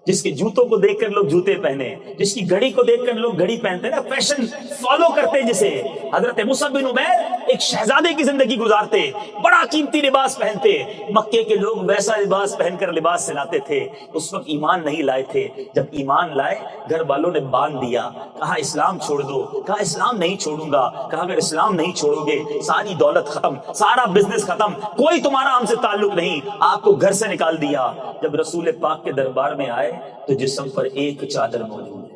جس کے جوتوں کو دیکھ کر لوگ جوتے پہنے، جس کی گھڑی کو دیکھ کر لوگ گھڑی پہنتے ہیں نا، فیشن فالو کرتے ہیں جسے۔ حضرت مصعب بن عمیر ایک شہزادے کی زندگی گزارتے، بڑا قیمتی لباس پہنتے، مکے کے لوگ ویسا لباس پہن کر لباس سلاتے تھے۔ اس وقت ایمان نہیں لائے تھے، جب ایمان لائے گھر والوں نے باندھ دیا، کہا اسلام چھوڑ دو، کہا اسلام نہیں چھوڑوں گا، کہا اگر اسلام نہیں چھوڑو گے ساری دولت ختم، سارا بزنس ختم، کوئی تمہارا ہم سے تعلق نہیں، آپ کو گھر سے نکال دیا۔ جب رسول پاک کے دربار میں آئے تو جسم پر ایک چادر موجود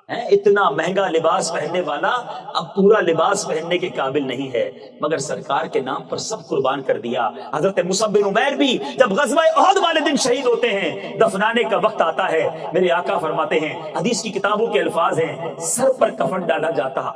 ہے، اتنا مہنگا لباس پہننے والا اب پورا لباس پہننے کے قابل نہیں ہے، مگر سرکار کے نام پر سب قربان کر دیا۔ حضرت مصعب بن عمیر بھی جب غزوہ احد والے دن شہید ہوتے ہیں، دفنانے کا وقت آتا ہے، میرے آقا فرماتے ہیں، حدیث کی کتابوں کے الفاظ ہیں، سر پر کفن ڈالا جاتا،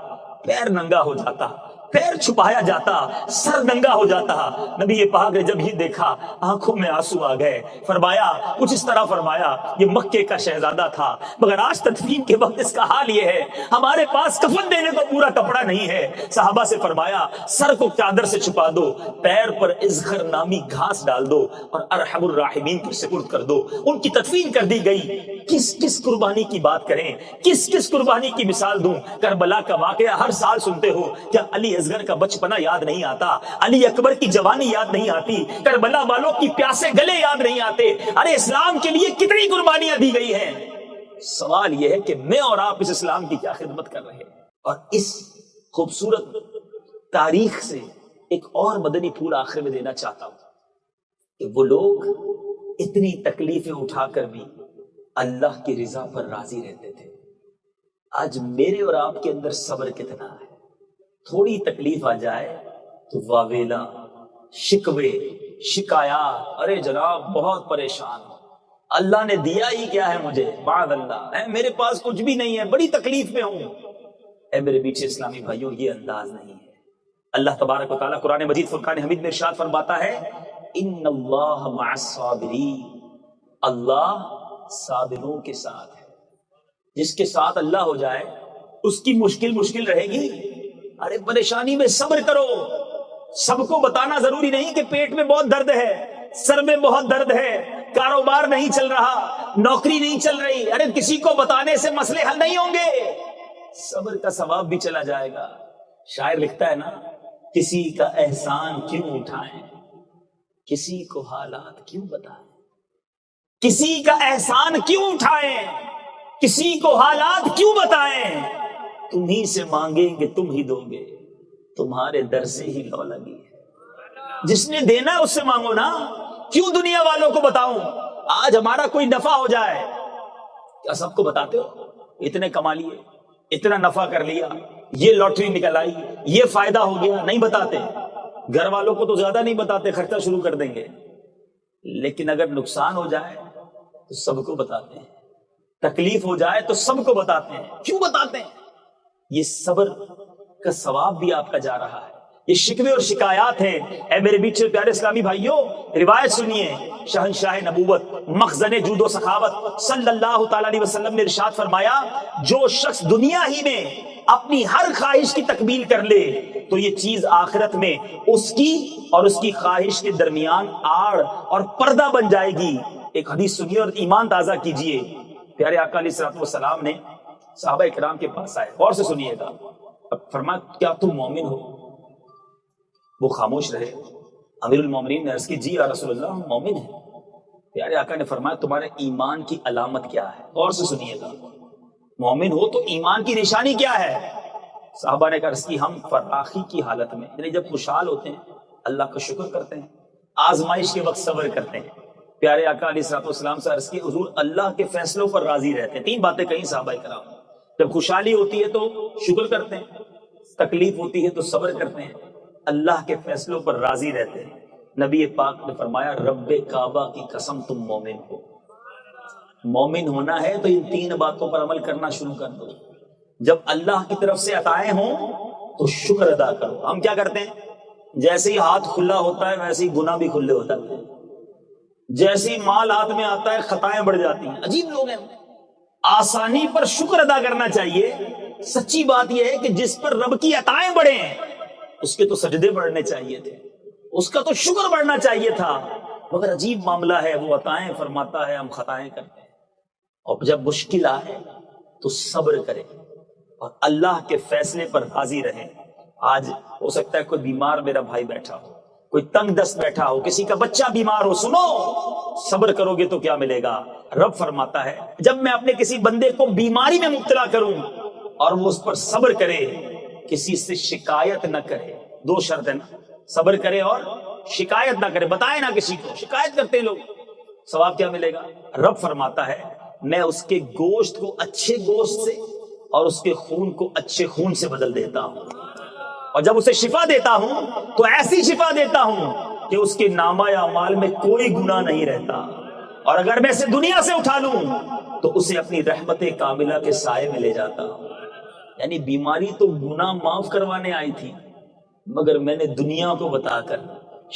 پیر ننگا ہو جاتا، پیر چھپایا جاتا، سر ننگا ہو جاتا۔ نبی پاک نے جب یہ دیکھا آنکھوں میں آنسو آ گئے، فرمایا کچھ اس طرح فرمایا یہ مکے کا شہزادہ تھا، مگر آج تدفین کے وقت اس کا حال یہ ہے ہمارے پاس کفن دینے کو پورا کپڑا نہیں ہے۔ صحابہ سے فرمایا سر کو چادر سے چھپا دو، پیر پر ازخر نامی گھاس ڈال دو اور ارحم الراحمین کو سپرد کر دو۔ ان کی تدفین کر دی گئی۔ کس قربانی کی بات کریں، کس قربانی کی مثال دوں؟ کربلا کا واقعہ ہر سال سنتے ہو، کیا علی اصغر کا بچپنا یاد نہیں آتا؟ علی اکبر کی جوانی یاد نہیں آتی؟ کربلا والوں کی پیاسے گلے یاد نہیں آتے؟ ارے اسلام کے لیے کتنی قربانیاں دی گئی ہیں۔ سوال یہ ہے کہ میں اور آپ اس اسلام کی کیا خدمت کر رہے ہیں؟ اور اس خوبصورت تاریخ سے ایک اور مدنی پھول آخر میں دینا چاہتا ہوں کہ وہ لوگ اتنی تکلیفیں اٹھا کر بھی اللہ کی رضا پر راضی رہتے تھے۔ آج میرے اور آپ کے اندر صبر کتنا ہے؟ تھوڑی تکلیف آ جائے تو واویلا، شکوے، شکایات، ارے جناب بہت پریشان ہوں، اللہ نے دیا ہی کیا ہے مجھے، بعد اللہ میرے پاس کچھ بھی نہیں ہے، بڑی تکلیف میں ہوں۔ اے میرے پیچھے اسلامی بھائیوں، یہ انداز نہیں ہے۔ اللہ تبارک و تعالیٰ قرآن مجید فرقان حمید میں ارشاد فرماتا ہے ان اللہ مع الصابرین، اللہ صابروں کے ساتھ ہے۔ جس کے ساتھ اللہ ہو جائے اس کی مشکل رہے گی. ارے پریشانی میں صبر کرو. سب کو بتانا ضروری نہیں کہ پیٹ میں بہت درد ہے, سر میں بہت درد ہے, کاروبار نہیں چل رہا, نوکری نہیں چل رہی. ارے کسی کو بتانے سے مسئلے حل نہیں ہوں گے, صبر کا ثواب بھی چلا جائے گا. شاعر لکھتا ہے نا, کسی کا احسان کیوں اٹھائیں, کسی کو حالات کیوں بتائیں. کسی کا احسان کیوں اٹھائیں, کسی کو حالات کیوں بتائیں. تم ہی سے مانگیں گے تم ہی دو گے, تمہارے در سے ہی لو لگی ہے. جس نے دینا ہے اس سے مانگو نا, کیوں دنیا والوں کو بتاؤں. آج ہمارا کوئی نفع ہو جائے, کیا سب کو بتاتے ہو اتنے کما لیے, اتنا نفع کر لیا, یہ لاٹری نکل آئی, یہ فائدہ ہو گیا؟ نہیں بتاتے. گھر والوں کو تو زیادہ نہیں بتاتے, خرچہ شروع کر دیں گے. لیکن اگر نقصان ہو جائے تو سب کو بتاتے ہیں, تکلیف ہو جائے تو سب کو بتاتے ہیں. کیوں بتاتے ہیں؟ یہ صبر کا ثواب بھی آپ کا جا رہا ہے. یہ شکوے اور شکایات ہیں. اے میرے بیچ پیارے اسلامی بھائیوں, روایت سنیے. شہنشاہ نبوت, مخزن جود و سخاوت صلی اللہ تعالی علیہ وسلم نے ارشاد فرمایا, جو شخص دنیا ہی میں اپنی ہر خواہش کی تکمیل کر لے تو یہ چیز آخرت میں اس کی اور اس کی خواہش کے درمیان آڑ اور پردہ بن جائے گی. ایک حدیث سنیے اور ایمان تازہ کیجئے. پیارے آقا علیہ الصلوۃ والسلام نے صحابہ کرام کے پاس آئے, غور سے سنیے گا. فرمایا کیا تم مومن ہو؟ وہ خاموش رہے. امیر المومنین نے عرض کی جی یا رسول اللہ ہم مومن ہیں. پیارے آقا نے فرمایا تمہارے ایمان کی علامت کیا ہے؟ غور سے سنیے گا. مومن ہو تو ایمان کی نشانی کیا ہے؟ صحابہ نے عرض کی ہم فراخی کی حالت میں, یعنی جب خوشحال ہوتے ہیں اللہ کا شکر کرتے ہیں, آزمائش کے وقت صبر کرتے ہیں. پیارے آقا علیہ الصلوۃ والسلام سے عرض کی حضور اللہ کے فیصلوں پر راضی رہتے ہیں. 3 باتیں کہیں صحابہ کرام. جب خوشحالی ہوتی ہے تو شکر کرتے ہیں, تکلیف ہوتی ہے تو صبر کرتے ہیں, اللہ کے فیصلوں پر راضی رہتے ہیں. نبی پاک نے فرمایا رب کعبہ کی قسم تم مومن ہو. مومن ہونا ہے تو ان 3 باتوں پر عمل کرنا شروع کر دو. جب اللہ کی طرف سے عطائیں ہوں تو شکر ادا کرو. ہم کیا کرتے ہیں, جیسے ہی ہاتھ کھلا ہوتا ہے ویسے ہی گناہ بھی کھلے ہوتا ہے, جیسے ہی مال ہاتھ میں آتا ہے خطائیں بڑھ جاتی ہیں. عجیب لوگ ہیں. آسانی پر شکر ادا کرنا چاہیے. سچی بات یہ ہے کہ جس پر رب کی عطائیں بڑھے ہیں اس کے تو سجدے بڑھنے چاہیے تھے, اس کا تو شکر بڑھنا چاہیے تھا. مگر عجیب معاملہ ہے, وہ عطائیں فرماتا ہے, ہم خطائیں کرتے ہیں. اور جب مشکل آئے تو صبر کرے اور اللہ کے فیصلے پر راضی رہے. آج ہو سکتا ہے کوئی بیمار میرا بھائی بیٹھا ہو, کوئی تنگ دست بیٹھا ہو, کسی کا بچہ بیمار ہو. سنو, صبر کرو گے تو کیا ملے گا. رب فرماتا ہے جب میں اپنے کسی بندے کو بیماری میں مبتلا کروں اور وہ اس پر صبر کرے, کسی سے شکایت نہ کرے. 2 شرط ہے نا, صبر کرے اور شکایت نہ کرے. بتائے نہ کسی کو, شکایت کرتے ہیں لوگ, ثواب کیا ملے گا. رب فرماتا ہے میں اس کے گوشت کو اچھے گوشت سے اور اس کے خون کو اچھے خون سے بدل دیتا ہوں, اور جب اسے شفا دیتا ہوں تو ایسی شفا دیتا ہوں کہ اس کے نامہ اعمال میں کوئی گناہ نہیں رہتا. اور اگر میں اسے دنیا سے اٹھا لوں تو اسے اپنی رحمت کاملہ کے سائے میں لے جاتا ہوں. یعنی بیماری تو گناہ معاف کروانے آئی تھی, مگر میں نے دنیا کو بتا کر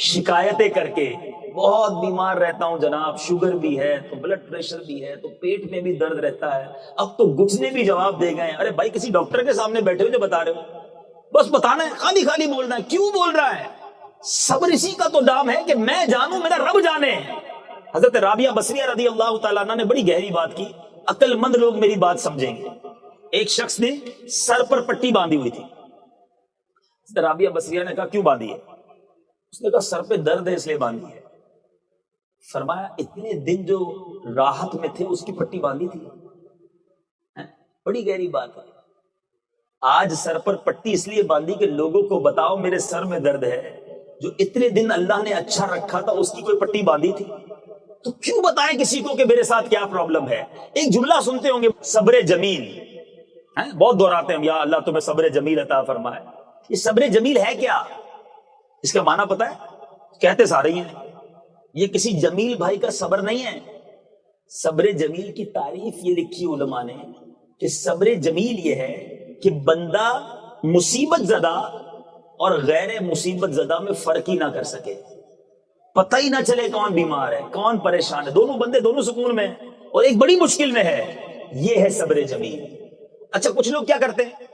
شکایتیں کر کے بہت بیمار رہتا ہوں جناب, شوگر بھی ہے تو بلڈ پریشر بھی ہے تو پیٹ میں بھی درد رہتا ہے, اب تو گھٹنے بھی جواب دے گئے. ارے بھائی کسی ڈاکٹر کے سامنے بیٹھے ہو جو بتا رہے ہو, بس بتانا ہے, خالی خالی بولنا ہے. کیوں بول رہا ہے؟ صبر اسی کا تو نام ہے کہ میں جانوں میرا رب جانے. حضرت رابعہ بصریہ رضی اللہ تعالیٰ عنہ نے بڑی گہری بات کی, عقل مند لوگ میری بات سمجھیں گے. ایک شخص نے سر پر پٹی باندھی ہوئی تھی. رابعہ بصریہ نے کہا کیوں باندھی ہے؟ اس نے کہا سر پہ درد ہے اس لیے باندھی ہے. فرمایا اتنے دن جو راحت میں تھے اس کی پٹی باندھی تھی. بڑی گہری بات ہے. آج سر پر پٹی اس لیے باندھی کہ لوگوں کو بتاؤ میرے سر میں درد ہے. جو اتنے دن اللہ نے اچھا رکھا تھا اس کی کوئی پٹی باندھی تھی؟ تو کیوں بتائیں کسی کو کہ میرے ساتھ کیا پرابلم ہے. ایک جملہ سنتے ہوں گے صبر جمیل, بہت دہراتے ہیں, یا اللہ تمہیں صبر جمیل عطا فرمائے. یہ صبر جمیل ہے کیا؟ اس کا معنی پتہ ہے؟ کہتے سارے ہی ہیں, یہ کسی جمیل بھائی کا صبر نہیں ہے. صبر جمیل کی تعریف یہ لکھی علماء نے کہ صبر جمیل یہ ہے کہ بندہ مصیبت زدہ اور غیر مصیبت زدہ میں فرق ہی نہ کر سکے, پتہ ہی نہ چلے کون بیمار ہے کون پریشان ہے, دونوں بندے دونوں سکون میں ہیں اور ایک بڑی مشکل میں ہے. یہ ہے صبر جمیل. اچھا کچھ لوگ کیا کرتے ہیں,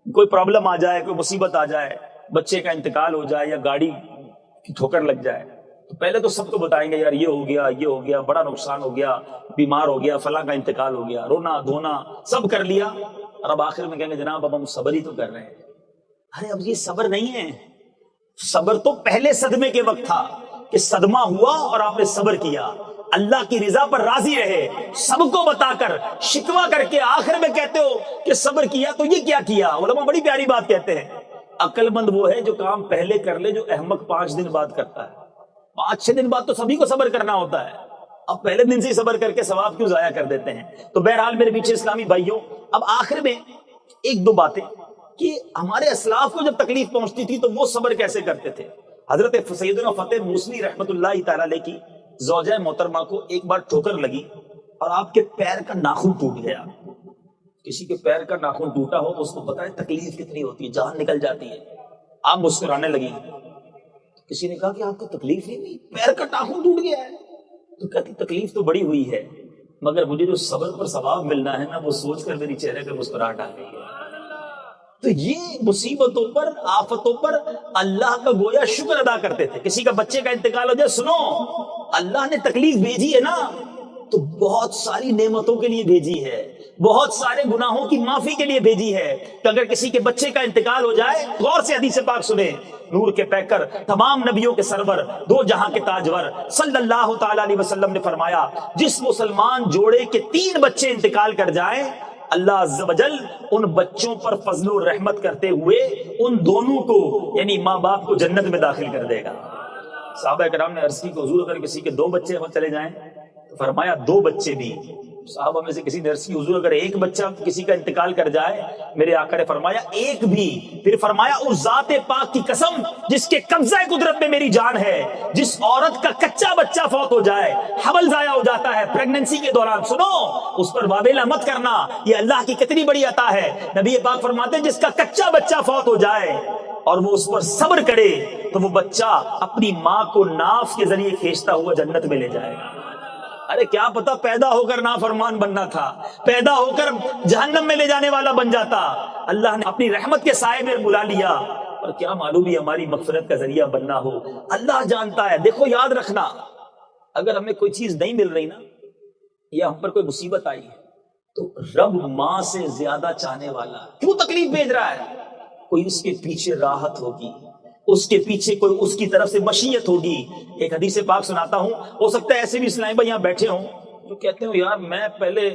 کوئی پرابلم آ جائے, کوئی مصیبت آ جائے, بچے کا انتقال ہو جائے یا گاڑی کی ٹھوکر لگ جائے, تو پہلے تو سب کو بتائیں گے یار یہ ہو گیا, بڑا نقصان ہو گیا, بیمار ہو گیا, فلاں کا انتقال ہو گیا, رونا دھونا سب کر لیا, اور اب آخر میں کہیں گے جناب اب ہم صبر ہی تو کر رہے ہیں. ارے اب یہ صبر نہیں ہے, صبر تو پہلے صدمے کے وقت تھا کہ صدمہ ہوا اور آپ نے صبر کیا, اللہ کی رضا پر راضی رہے, سب کو بتا کر شکوہ کر کے آخر میں کہتے ہو کہ صبر کیا, تو یہ کیا کیا؟ علماء بڑی پیاری بات کہتے ہیں, عقل مند وہ ہے جو کام پہلے کر لے, جو احمق 5 دن بعد کرتا ہے. 5-6 دن بعد تو سبھی کو صبر کرنا ہوتا ہے, اب پہلے دن سے ہی صبر کر کے ثواب کیوں ضائع کر دیتے ہیں؟ تو بہرحال میرے پیچھے اسلامی بھائیوں, اب آخر میں 1-2 باتیں کہ ہمارے اسلاف کو جب تکلیف پہنچتی تھی تو وہ صبر کیسے کرتے تھے. حضرت سیدنا فتح موصلی رحمت اللہ تعالی علیہ کی زوجہ محترمہ کو ایک بار ٹھوکر لگی اور آپ کے پیر کا ناخن ٹوٹ گیا. کسی کے پیر کا ناخن ٹوٹا ہو تو اس کو پتا ہے تکلیف کتنی ہوتی ہے, جان نکل جاتی ہے. آپ مسکرانے لگی, کسی نے کہا کہ آپ کو تکلیف نہیں ہوئی, پیر کا ناخن ٹوٹ گیا ہے. تو کہتی تکلیف تو بڑی ہوئی ہے, مگر مجھے جو صبر پر ثواب ملنا ہے نا, وہ سوچ کر میری چہرے پہ مسکراہٹ آ گئی ہے. تو یہ مصیبتوں پر, آفتوں پر اللہ کا گویا شکر ادا کرتے تھے. کسی کا بچے کا انتقال ہو جائے, سنو اللہ نے تکلیف بھیجی ہے نا تو بہت ساری نعمتوں کے لیے بھیجی ہے, بہت سارے گناہوں کی معافی کے لیے بھیجی ہے. کہ اگر کسی کے بچے کا انتقال ہو جائے, غور سے حدیث پاک سنیں, نور کے پیکر, تمام نبیوں کے سرور, 2 جہاں کے تاجور صلی اللہ تعالی علیہ وسلم نے فرمایا, جس مسلمان جوڑے کے 3 بچے انتقال کر جائیں, اللہ عز و جل ان بچوں پر فضل و رحمت کرتے ہوئے ان دونوں کو یعنی ماں باپ کو جنت میں داخل کر دے گا. صحابہ کرام نے عرض کی کہ حضور اگر کسی کے 2 بچے چلے جائیں, تو فرمایا 2 بچے بھی. صحابہ میں سے کسی نے عرض کی حضور اگر 1 بچہ کسی کا انتقال کر جائے, میرے آقا نے فرمایا 1 بھی. پھر فرمایا اس ذات پاک کی قسم جس کے قبضہ قدرت میں میری جان ہے, جس عورت کا کچا بچہ فوت ہو جائے, حمل ضائع ہو جاتا ہے پریگننسی کے دوران, سنو اس پر وابلہ مت کرنا, یہ اللہ کی کتنی بڑی عطا ہے. نبی پاک فرماتے ہیں جس کا کچا بچہ فوت ہو جائے اور وہ اس پر صبر کرے تو وہ بچہ اپنی ماں کو ناف کے ذریعے کھینچتا ہوا جنت میں لے جائے گا. ارے کیا پتا پیدا ہو کر نافرمان بننا تھا, پیدا ہو کر جہنم میں لے جانے والا بن جاتا. اللہ نے اپنی رحمت کے سائے میں بلا لیا, اور کیا معلوم ہی ہماری مغفرت کا ذریعہ بننا ہو, اللہ جانتا ہے. دیکھو یاد رکھنا, اگر ہمیں کوئی چیز نہیں مل رہی نا, یا ہم پر کوئی مصیبت آئی ہے, تو رب ماں سے زیادہ چاہنے والا کیوں تکلیف بھیج رہا ہے؟ کوئی اس کے پیچھے راحت ہوگی, اس کے پیچھے کوئی اس کی طرف سے مشیت ہوگی. ایک حدیث پاک سناتا ہوں, ہو سکتا ہے ایسے بھی اسلام بھائی یہاں بیٹھے ہوں جو کہتے ہو یار میں پہلے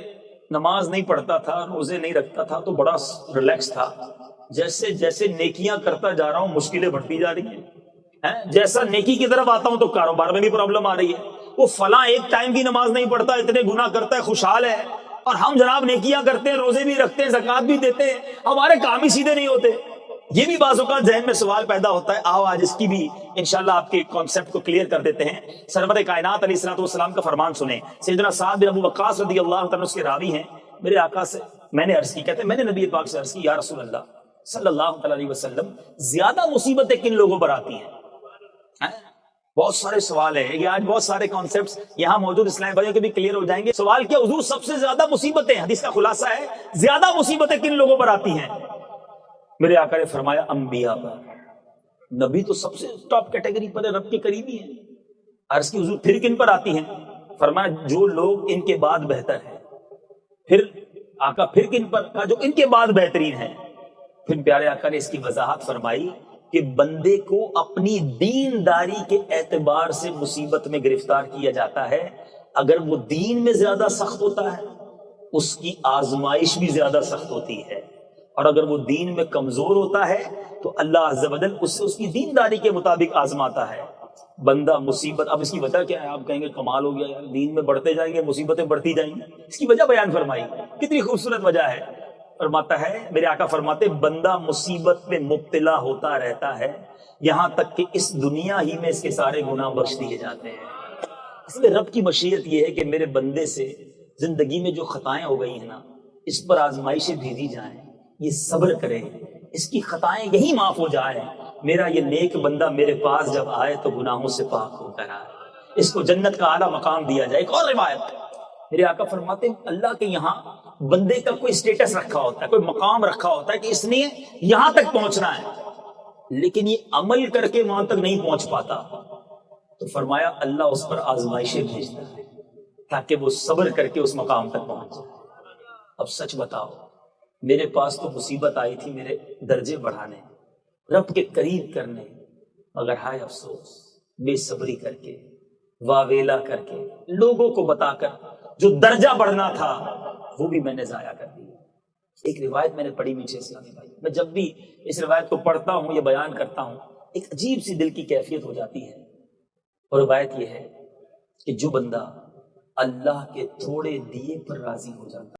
نماز نہیں پڑھتا تھا, روزے نہیں رکھتا تھا, تو بڑا ریلیکس تھا, جیسے جیسے نیکیاں کرتا جا رہا ہوں مشکلیں بڑھتی جا رہی ہیں, جیسا نیکی کی طرف آتا ہوں تو کاروبار میں بھی پرابلم آ رہی ہے. وہ فلاں ایک ٹائم کی نماز نہیں پڑھتا, اتنے گناہ کرتا ہے, خوشحال ہے, اور ہم جناب نیکیاں کرتے ہیں, روزے بھی رکھتے ہیں, زکوٰۃ بھی دیتے ہیں, ہمارے کام ہی سیدھے نہیں ہوتے. یہ بھی بعض اوقات ذہن میں سوال پیدا ہوتا ہے. آؤ آج اس کی بھی انشاءاللہ آپ کے کانسیپٹ کو کلیئر کر دیتے ہیں. سرور کائنات علیہ الصلوۃ والسلام کا فرمان سنیں. سیدنا سعد بن ابو وقاص رضی اللہ تعالیٰ اس کے راوی ہیں, میرے آقا سے میں نے عرض کی, کہتے ہیں میں نے نبی پاک سے عرض کی, یا رسول اللہ صلی اللہ تعالیٰ علیہ وسلم, زیادہ مصیبتیں کن لوگوں پر آتی ہیں؟ بہت سارے سوال ہیں, یہ آج بہت سارے کانسیپٹس یہاں موجود اسلام بھائیوں کے بھی کلیئر ہو جائیں گے. سوال کیا حضور سب سے زیادہ مصیبتیں, حدیث کا خلاصہ ہے زیادہ مصیبتیں کن لوگوں پر آتی ہیں؟ میرے آقا نے فرمایا انبیاء پر. نبی تو سب سے ٹاپ کیٹیگری پر ہے, رب کے قریبی ہیں. عرض کی حضور پھر کن پر آتی ہیں؟ فرمایا جو لوگ ان کے بعد بہتر ہیں. پھر آقا پھر کن پر؟ کہا جو ان کے بعد بہترین ہیں. پھر پیارے آقا نے اس کی وضاحت فرمائی کہ بندے کو اپنی دینداری کے اعتبار سے مصیبت میں گرفتار کیا جاتا ہے. اگر وہ دین میں زیادہ سخت ہوتا ہے, اس کی آزمائش بھی زیادہ سخت ہوتی ہے, اور اگر وہ دین میں کمزور ہوتا ہے تو اللہ عز و جل اس کی دینداری کے مطابق آزماتا ہے. بندہ مصیبت, اب اس کی وجہ کیا ہے؟ آپ کہیں گے کمال ہو گیا یار, دین میں بڑھتے جائیں گے مصیبتیں بڑھتی جائیں گی. اس کی وجہ بیان فرمائی, کتنی خوبصورت وجہ ہے. فرماتا ہے میرے آقا فرماتے, بندہ مصیبت میں مبتلا ہوتا رہتا ہے یہاں تک کہ اس دنیا ہی میں اس کے سارے گناہ بخش دیے جاتے ہیں. اس میں رب کی مشیت یہ ہے کہ میرے بندے سے زندگی میں جو خطائیں ہو گئی ہیں نا, اس پر آزمائشیں بھیجی جائیں, یہ صبر کرے, اس کی خطائیں یہی معاف ہو جائیں. میرا یہ نیک بندہ میرے پاس جب آئے تو گناہوں سے پاک ہو کر آئے, اس کو جنت کا اعلیٰ مقام دیا جائے. ایک اور روایت میرے آقا فرماتے ہیں اللہ کے یہاں بندے کا کوئی سٹیٹس رکھا ہوتا ہے، کوئی مقام رکھا ہوتا ہے کہ اس نے یہاں تک پہنچنا ہے، لیکن یہ عمل کر کے وہاں تک نہیں پہنچ پاتا، تو فرمایا اللہ اس پر آزمائشیں بھیجتا ہے تاکہ وہ صبر کر کے اس مقام تک پہنچ جائے۔ اب سچ بتاؤ، میرے پاس تو مصیبت آئی تھی میرے درجے بڑھانے، رب کے قریب کرنے، مگر ہائے افسوس، بے صبری کر کے، واویلا کر کے، لوگوں کو بتا کر جو درجہ بڑھنا تھا وہ بھی میں نے ضائع کر دیا۔ ایک روایت میں نے پڑھی میٹھے اسلامی بھائی، میں جب بھی اس روایت کو پڑھتا ہوں یا بیان کرتا ہوں ایک عجیب سی دل کی کیفیت ہو جاتی ہے، اور روایت یہ ہے کہ جو بندہ اللہ کے تھوڑے دیے پر راضی ہو جاتا